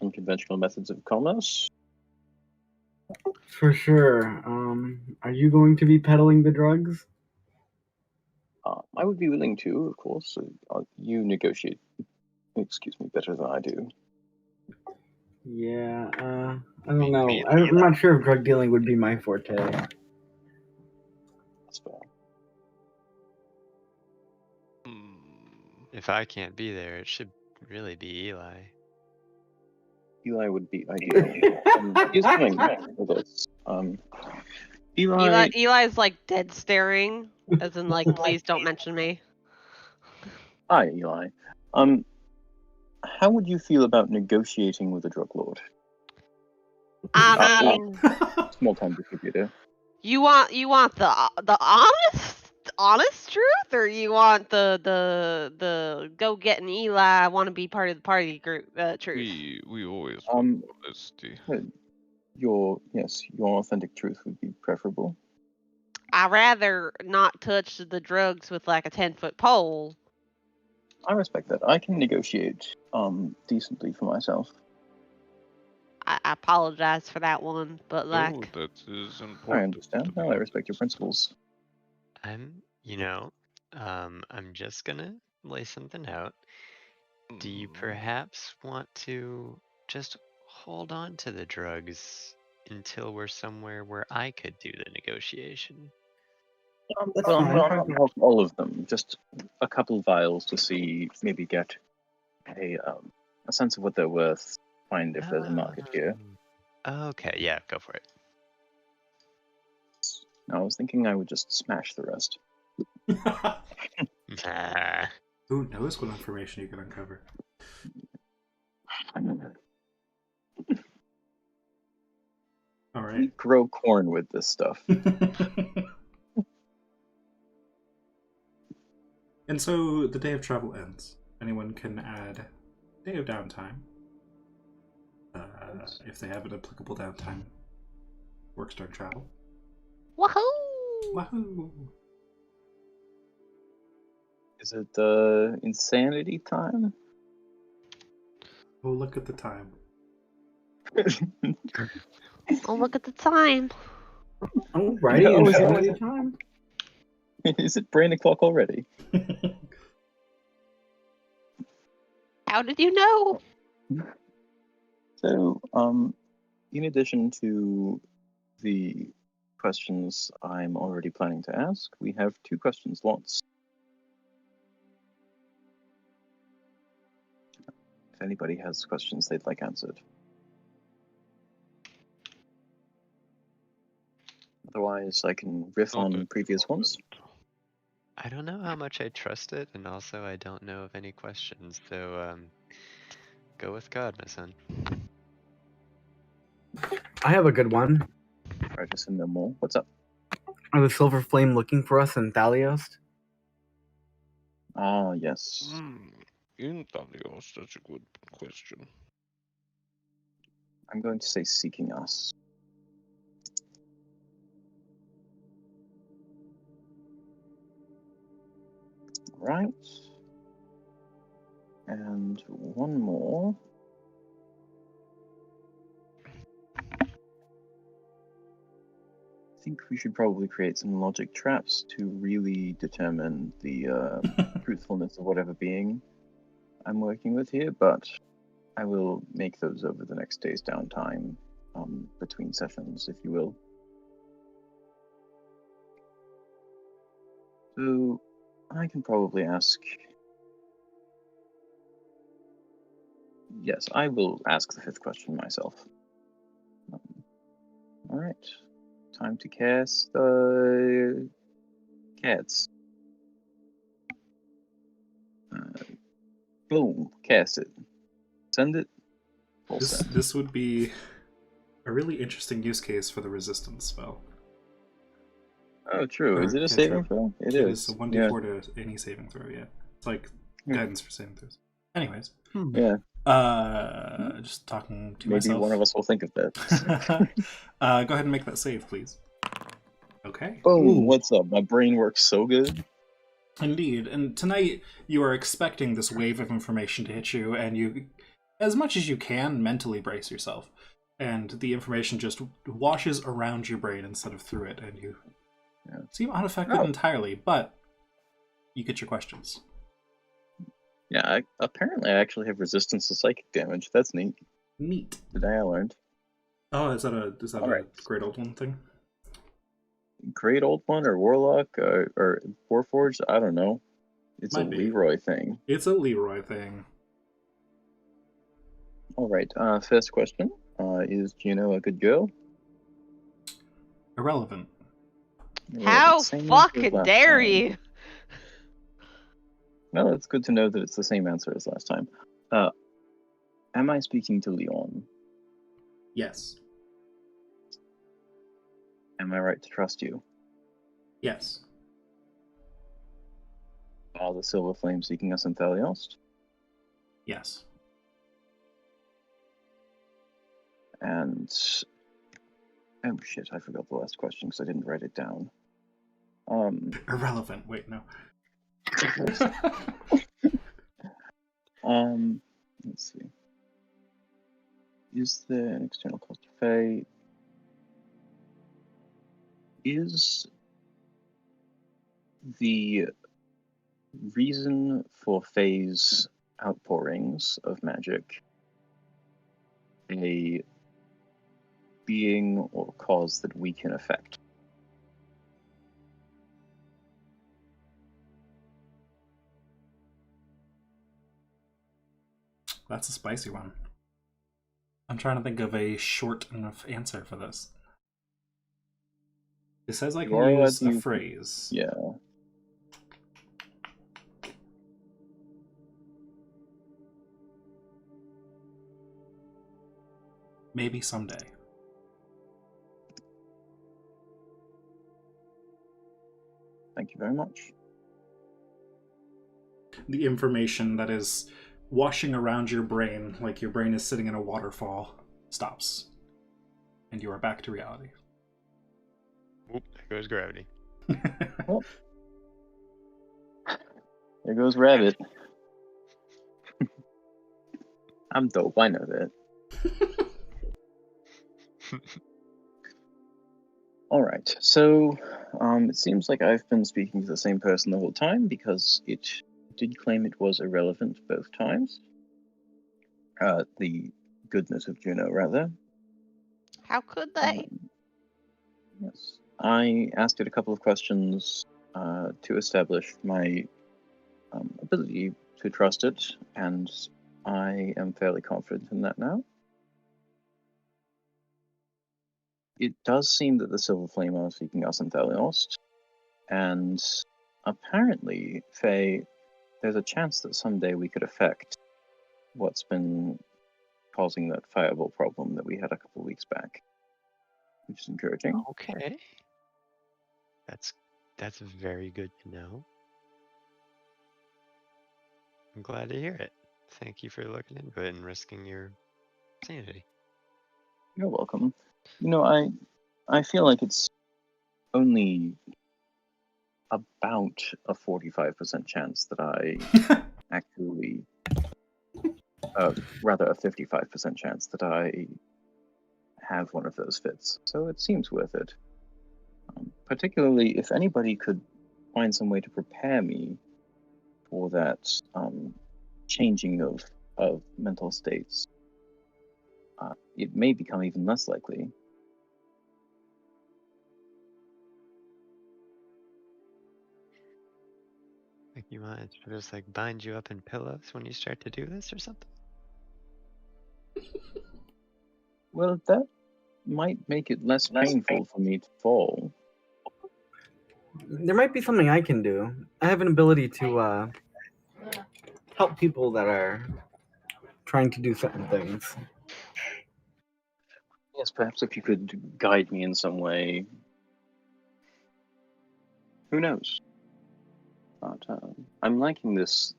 unconventional methods of commerce. For sure. Are you going to be peddling the drugs? I would be willing to, of course. You negotiate, better than I do. Yeah, I don't know. I'm not sure if drug dealing would be my forte. That's fair. If I can't be there, it should really be Eli. Eli would be ideal. He's coming with us. Eli's like dead staring, as in like, please don't mention me. Hi, Eli. How would you feel about negotiating with a drug lord? I mean, Small time distributor. you want the honest truth, or you want the go getting Eli? I want to be part of the party group truth. We always want honesty. Your authentic truth would be preferable. I'd rather not touch the drugs with like a 10-foot pole. I respect that. I can negotiate decently for myself. I apologize for that one, but like, No, that is important. I understand. No, I respect your principles. I'm just gonna lay something out. Do you perhaps want to just hold on to the drugs until we're somewhere where I could do the negotiation? That's I'm fine. trying to help all of them. Just a couple vials to see, maybe get a sense of what they're worth. Find if there's a market here. Okay, yeah, go for it. I was thinking I would just smash the rest. Who knows what information you can uncover? All right. We grow corn with this stuff. And so the day of travel ends. Anyone can add day of downtime. If they have an applicable downtime, works during travel. wahoo! Wahoo! Is it insanity time? Oh, look at the time. Oh, look at the time. Alrighty, No, insanity time. Is it brain o'clock already? How did you know? So, in addition to the questions I'm already planning to ask, we have 2 question slots. If anybody has questions they'd like answered. Otherwise, I can riff Not on at previous the ones. moment. I don't know how much I trust it, and also I don't know of any questions. So go with God, my son. I have a good one. I just no more. What's up? Are the Silver Flame looking for us in Thalios? Ah, yes. In Thalios, that's a good question. I'm going to say seeking us. Right. And one more. I think we should probably create some logic traps to really determine the truthfulness of whatever being I'm working with here, but I will make those over the next day's downtime between sessions, if you will. So I can probably ask. Yes, I will ask the fifth question myself. All right, time to cast cats. Boom, cast it. Send it. Full send. This would be a really interesting use case for the resistance spell. Oh, true. Is it a Yeah, saving true. throw? It is a 1d4 Yeah. to any saving throw, yeah. It's like Hmm. guidance for saving throws. Anyways. Yeah. Just talking to Maybe myself. one of us will think of that. Go ahead and make that save, please. Okay. Boom, Ooh. what's up? My brain works so good. Indeed. And tonight you are expecting this wave of information to hit you, and you, as much as you can, mentally brace yourself. And the information just washes around your brain instead of through it, and you seem unaffected Oh. entirely, but you get your questions. Yeah, apparently I actually have resistance to psychic damage. That's neat. Neat. Today I learned. Oh, is that a Alright. great old one thing? Great Old One or Warlock or Warforged? I don't know. It's Might a be. Leroy thing. It's a Leroy thing. Alright, first question. Is Juno a good girl? Irrelevant. How Same answer as fucking last dare time. you? No, it's good to know that it's the same answer as last time. Am I speaking to Leon? Yes. Am I right to trust you? Yes. Are the Silver Flames seeking us in Thalios? Yes. And oh shit, I forgot the last question because I didn't write it down. Irrelevant. Wait, no. Let's see. Is there an external cost to Fey? Is the reason for Fey's outpourings of magic a being or cause that we can affect? That's a spicy one. I'm trying to think of a short enough answer for this. It says I You can are allowed use to a use- phrase. Yeah. Maybe someday. Thank you very much. The information that is washing around your brain, like your brain is sitting in a waterfall, stops. And you are back to reality. Oop, there goes gravity. Well, there goes Rabbit. I'm dope, I know that. Alright, so it seems like I've been speaking to the same person the whole time because it did claim it was irrelevant both times. The goodness of Juno, rather. How could they? Yes. I asked it a couple of questions to establish my ability to trust it, and I am fairly confident in that now. it does seem that the Silver Flame are seeking us in Thelios, and apparently, Faye, there's a chance that someday we could affect what's been causing that fireball problem that we had a couple weeks back, which is encouraging. Okay. That's very good to know. I'm glad to hear it. Thank you for looking into it and risking your sanity. You're welcome. You know, I feel like it's only about a 45% chance that I actually, rather a 55% chance that I have one of those fits. So it seems worth it. Particularly if anybody could find some way to prepare me for that changing of mental states, it may become even less likely. Like you want it to just like bind you up in pillows when you start to do this or something? Well, that might make it less painful for me to fall. There might be something I can do. I have an ability to help people that are trying to do certain things. Yes, perhaps if you could guide me in some way. Who knows? But I'm liking this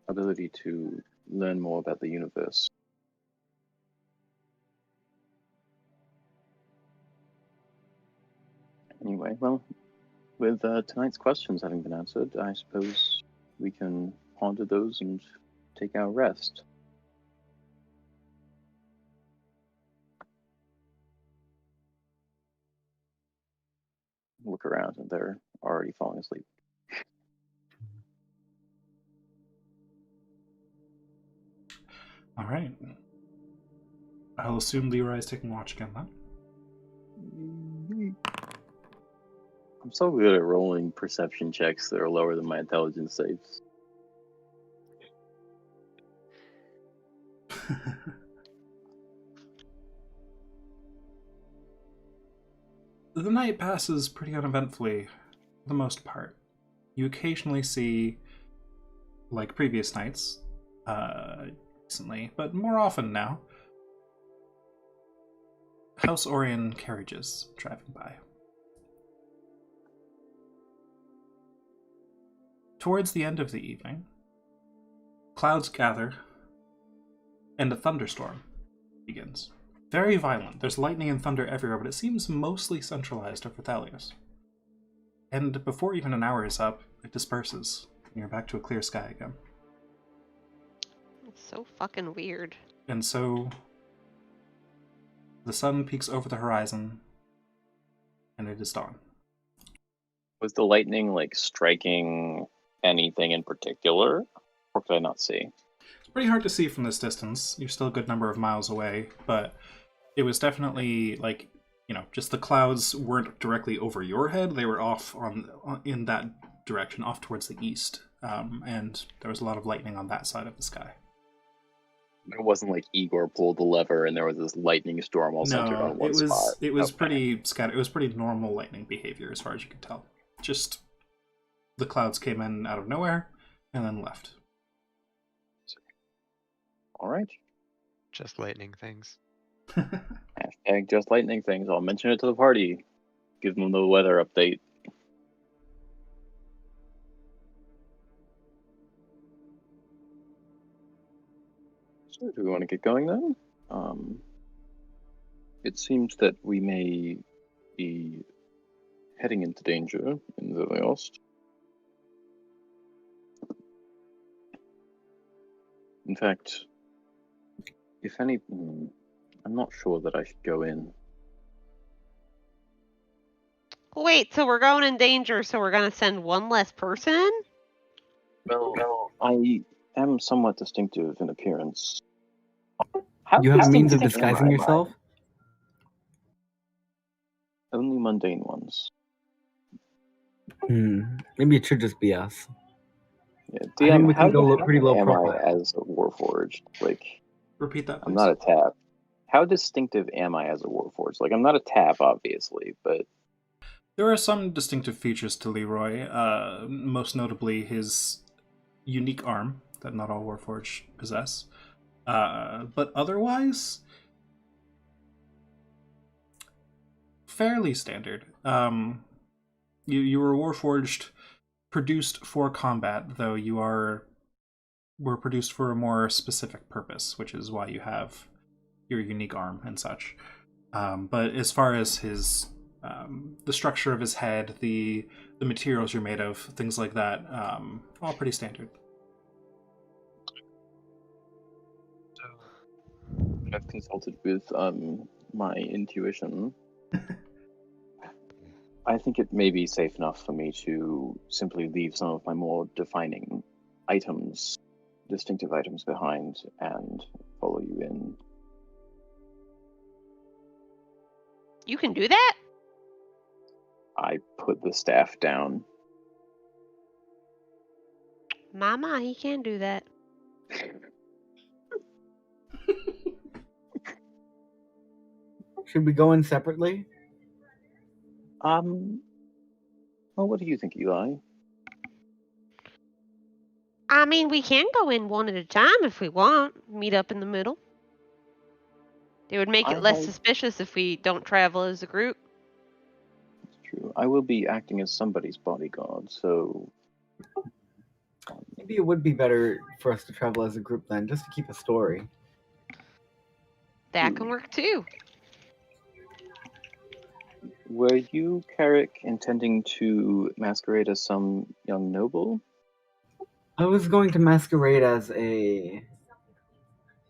ability to learn more about the universe. Anyway, well, with tonight's questions having been answered, I suppose we can ponder those and take our rest. Look around and they're already falling asleep. All right. I'll assume Leroy is taking watch again then. I'm so good at rolling perception checks that are lower than my intelligence saves. The night passes pretty uneventfully for the most part. You occasionally see, like previous nights, recently, but more often now, House Orion carriages driving by. Towards the end of the evening, clouds gather, and a thunderstorm begins. Very violent. There's lightning and thunder everywhere, but it seems mostly centralized over Thalios. And before even an hour is up, it disperses, and you're back to a clear sky again. It's so fucking weird. And so the sun peeks over the horizon, and it is dawn. Was the lightning like striking anything in particular, or could I not see? It's pretty hard to see from this distance. You're still a good number of miles away, but it was definitely like, just the clouds weren't directly over your head. They were off in that direction, off towards the east, and there was a lot of lightning on that side of the sky. It wasn't like Igor pulled the lever and there was this lightning storm all centered on one spot. It was Okay. pretty scattered. It was pretty normal lightning behavior as far as you could tell. Just the clouds came in out of nowhere and then left. All right. Just lightning things. Hashtag just lightning things. I'll mention it to the party. Give them the weather update. So do we want to get going then? It seems that we may be heading into danger in the Lost. In fact, if any, I'm not sure that I should go in. Wait, so we're going in danger, so we're gonna send one less person? Well, I am somewhat distinctive in appearance. You have a means of distinctive am disguising I? yourself? Only mundane ones. Maybe it should just be us. Yeah, I think DM, we how can go how pretty low am profile. I as a Warforged? Like, Repeat that, please. I'm not a tap. how distinctive am I as a Warforged? Like, I'm not a tap, obviously, but There are some distinctive features to Leroy, most notably his unique arm that not all Warforged possess. But otherwise, fairly standard. You were Warforged produced for combat, though were produced for a more specific purpose, which is why you have your unique arm and such. But as far as his the structure of his head, the materials you're made of, things like that, all pretty standard. I've consulted with my intuition. I think it may be safe enough for me to simply leave some of my more defining items, distinctive items behind, and follow you in. You can do that? I put the staff down. Mama, he can do that. Should we go in separately? Well, what do you think, Eli? I mean, we can go in one at a time if we want. Meet up in the middle. It would make it less suspicious if we don't travel as a group. That's true. I will be acting as somebody's bodyguard, so Maybe it would be better for us to travel as a group then, just to keep a story. That can work too. were you, Carrick, intending to masquerade as some young noble? I was going to masquerade as an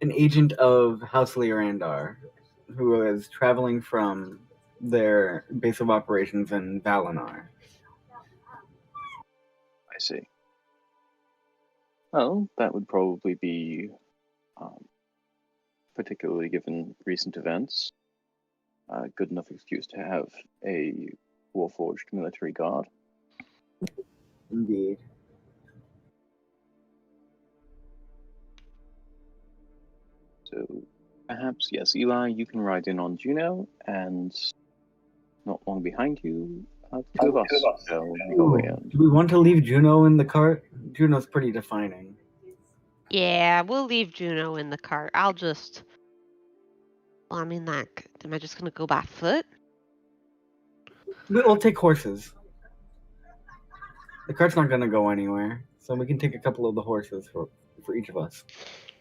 agent of House Leorandar, who is traveling from their base of operations in Valinar. I see. Well, that would probably be, particularly given recent events, a good enough excuse to have a Warforged military guard. Indeed. So perhaps, yes, Eli, you can ride in on Juno, and not long behind you, the two of us will go in. Do we want to leave Juno in the cart? Juno's pretty defining. Yeah, we'll leave Juno in the cart. I'll just... Well, I mean, like, am I just gonna go by foot? We'll take horses. The cart's not going to go anywhere, so we can take a couple of the horses for each of us.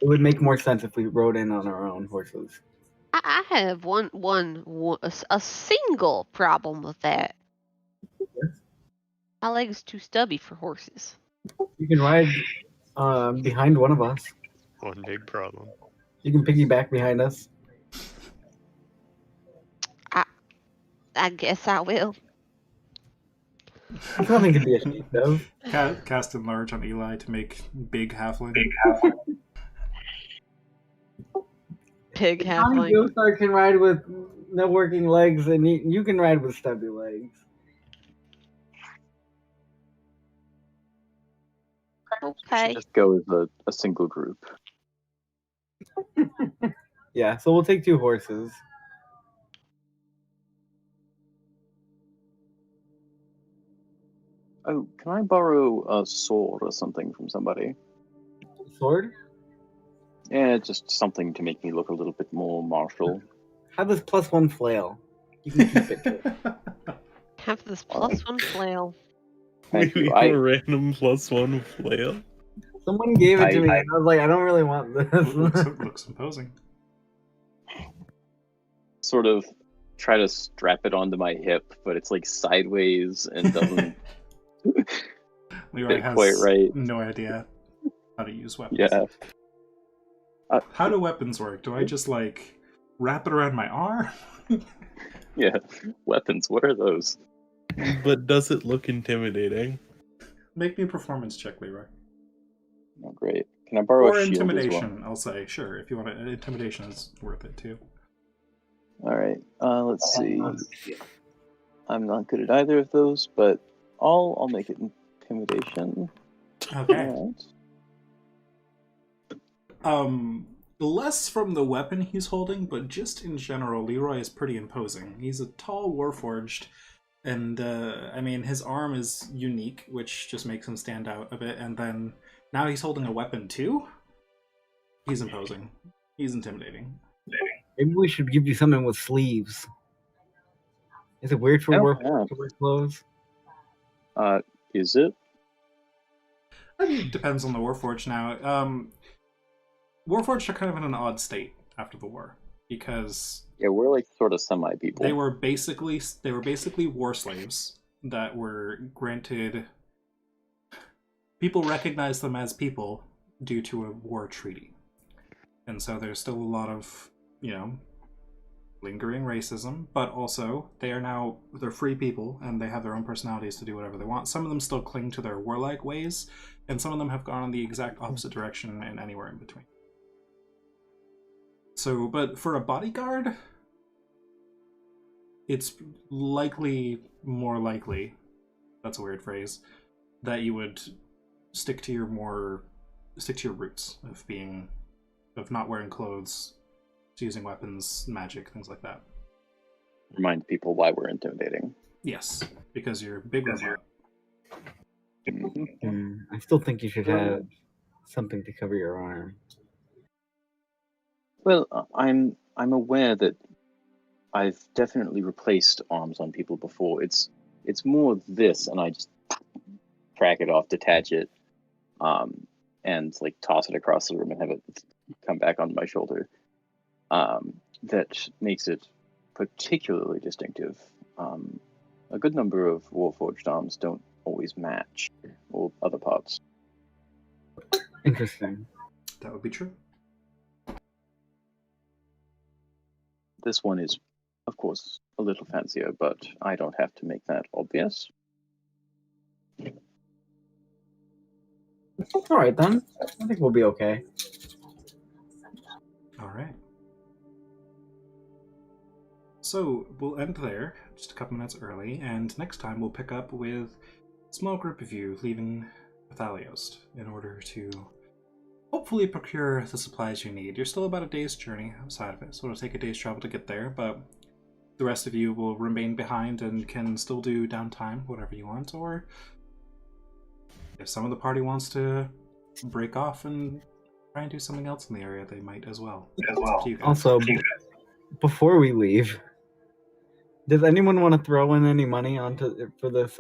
It would make more sense if we rode in on our own horses. I have a single problem with that. Yes. My leg's too stubby for horses. You can ride behind one of us. One big problem. You can piggyback behind us. I guess I will. There's nothing to be ashamed of. Cast enlarge on Eli to make big halfling. Pig Tommy halfling. Joestar can ride with no working legs, and you can ride with stubby legs. We Okay. should just go as a single group. Yeah, so we'll take two horses. Oh, can I borrow a sword or something from somebody? Sword? Yeah, just something to make me look a little bit more martial. Have this +1 flail. You can keep it. Have this +1 flail. Thank We you. have a random +1 flail. Someone gave it to me, and I was like, I don't really want this. looks imposing. Sort of try to strap it onto my hip, but it's like sideways and doesn't Leroy fit has quite right. no idea how to use weapons. Yeah. How do weapons work? Do I just like wrap it around my arm? Yeah. Weapons, what are those? But does it look intimidating? Make me a performance check, Leroy. Oh, great. Can I borrow Or a shield intimidation, as well? I'll say. Sure, if you want it. Intimidation is worth it too. All right. Let's see. I'm not good at either of those, but I'll make it intimidation. Okay. Alright. less from the weapon he's holding, but just in general, Leroy is pretty imposing. He's a tall warforged, and I mean, his arm is unique, which just makes him stand out a bit. And then now he's holding a weapon too. He's imposing. He's intimidating. Maybe we should give you something with sleeves. Is it weird for Oh, work yeah. to wear clothes? Is it? I mean, it depends on the warforged now. Warforged are kind of in an odd state after the war because Yeah, we're like sort of semi people. they were basically war slaves that were granted. People recognize them as people due to a war treaty, and so there's still a lot of lingering racism. But also they're free people and they have their own personalities to do whatever they want. Some of them still cling to their warlike ways, and some of them have gone in the exact opposite direction and anywhere in between. So, but for a bodyguard, it's more likely, that's a weird phrase, that you would stick to your roots of not wearing clothes, using weapons, magic, things like that. Remind people why we're intimidating. Yes, because you're big robot. I still think you should have something to cover your arm. Well, I'm aware that I've definitely replaced arms on people before. It's more this, and I just crack it off, detach it, and like toss it across the room and have it come back onto my shoulder. That makes it particularly distinctive. A good number of warforged arms don't always match or other parts. Interesting. That would be true. This one is, of course, a little fancier, but I don't have to make that obvious. All right, then. I think we'll be okay. All right. So we'll end there, just a couple minutes early, and next time we'll pick up with a small group of you leaving Thaliost in order to hopefully procure the supplies you need. You're still about a day's journey outside of it, so it'll take a day's travel to get there, but the rest of you will remain behind and can still do downtime, whatever you want, or if some of the party wants to break off and try and do something else in the area, they might as well. It's up to you guys. Also, before we leave, does anyone want to throw in any money for this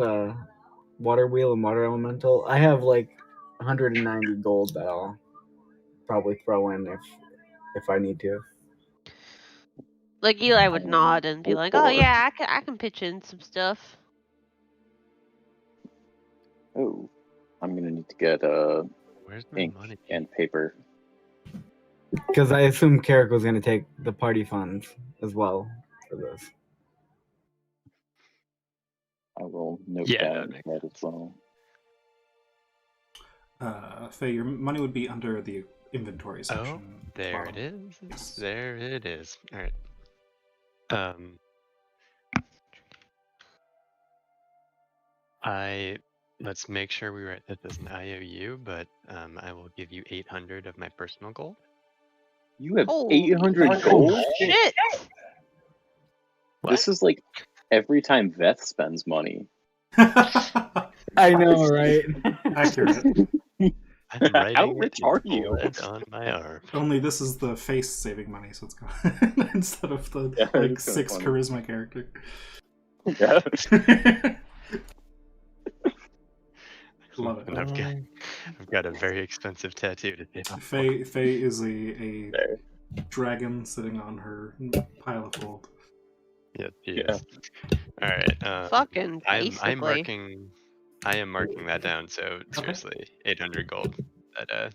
water wheel and water elemental? I have like 190 gold that I'll probably throw in if I need to. Like Eli would nod and be like, "Oh yeah, I can pitch in some stuff." Oh, I'm gonna need to get Where's my ink money? and paper. Because I assume Carrick was going to take the party funds as well for this. I will note Yeah, down that makes that as well. Faye, your money would be under the inventory section. Oh, there it is. Yes. There it is. All right. Let's make sure we write this as an IOU, but I will give you 800 of my personal gold. You have Holy 800 gold? Shit! This is like every time Veth spends money. I know, right? Accurate. I'm writing How it rich in are you? blood on my arm. Only this is the face saving money, so it's gone instead of the Yeah, like it's kinda 6 funny. charisma character. Yeah. Love it. And I've got a very expensive tattoo to do. Faye is a There. dragon sitting on her pile of gold. Yeah, Yeah. yes. All right. Fucking I basically. am marking that down. So seriously, 800 gold. That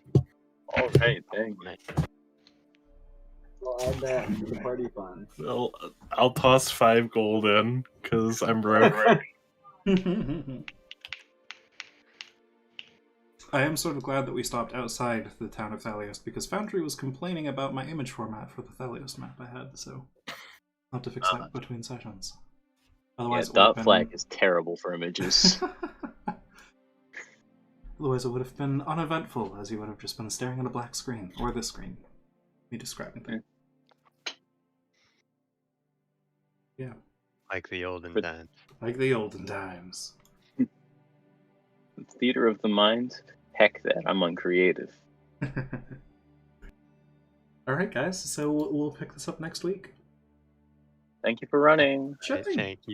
All right, thanks. I'll add that to the party funds. I'll toss 5 gold in because I'm broke. I am sort of glad that we stopped outside the town of Thaliost because Foundry was complaining about my image format for the Thaliost map I had, so I'll have to fix that between sessions. Yeah, Otherwise, dot flag is terrible for images. Otherwise, it would have been uneventful, as you would have just been staring at a black screen or this screen. me describing things. Yeah, Like the olden But- times. like the olden times. Theater of the mind? Heck that, I'm uncreative. All right, guys. So we'll pick this up next week. Thank you for running. Sure Right, thing. thank you.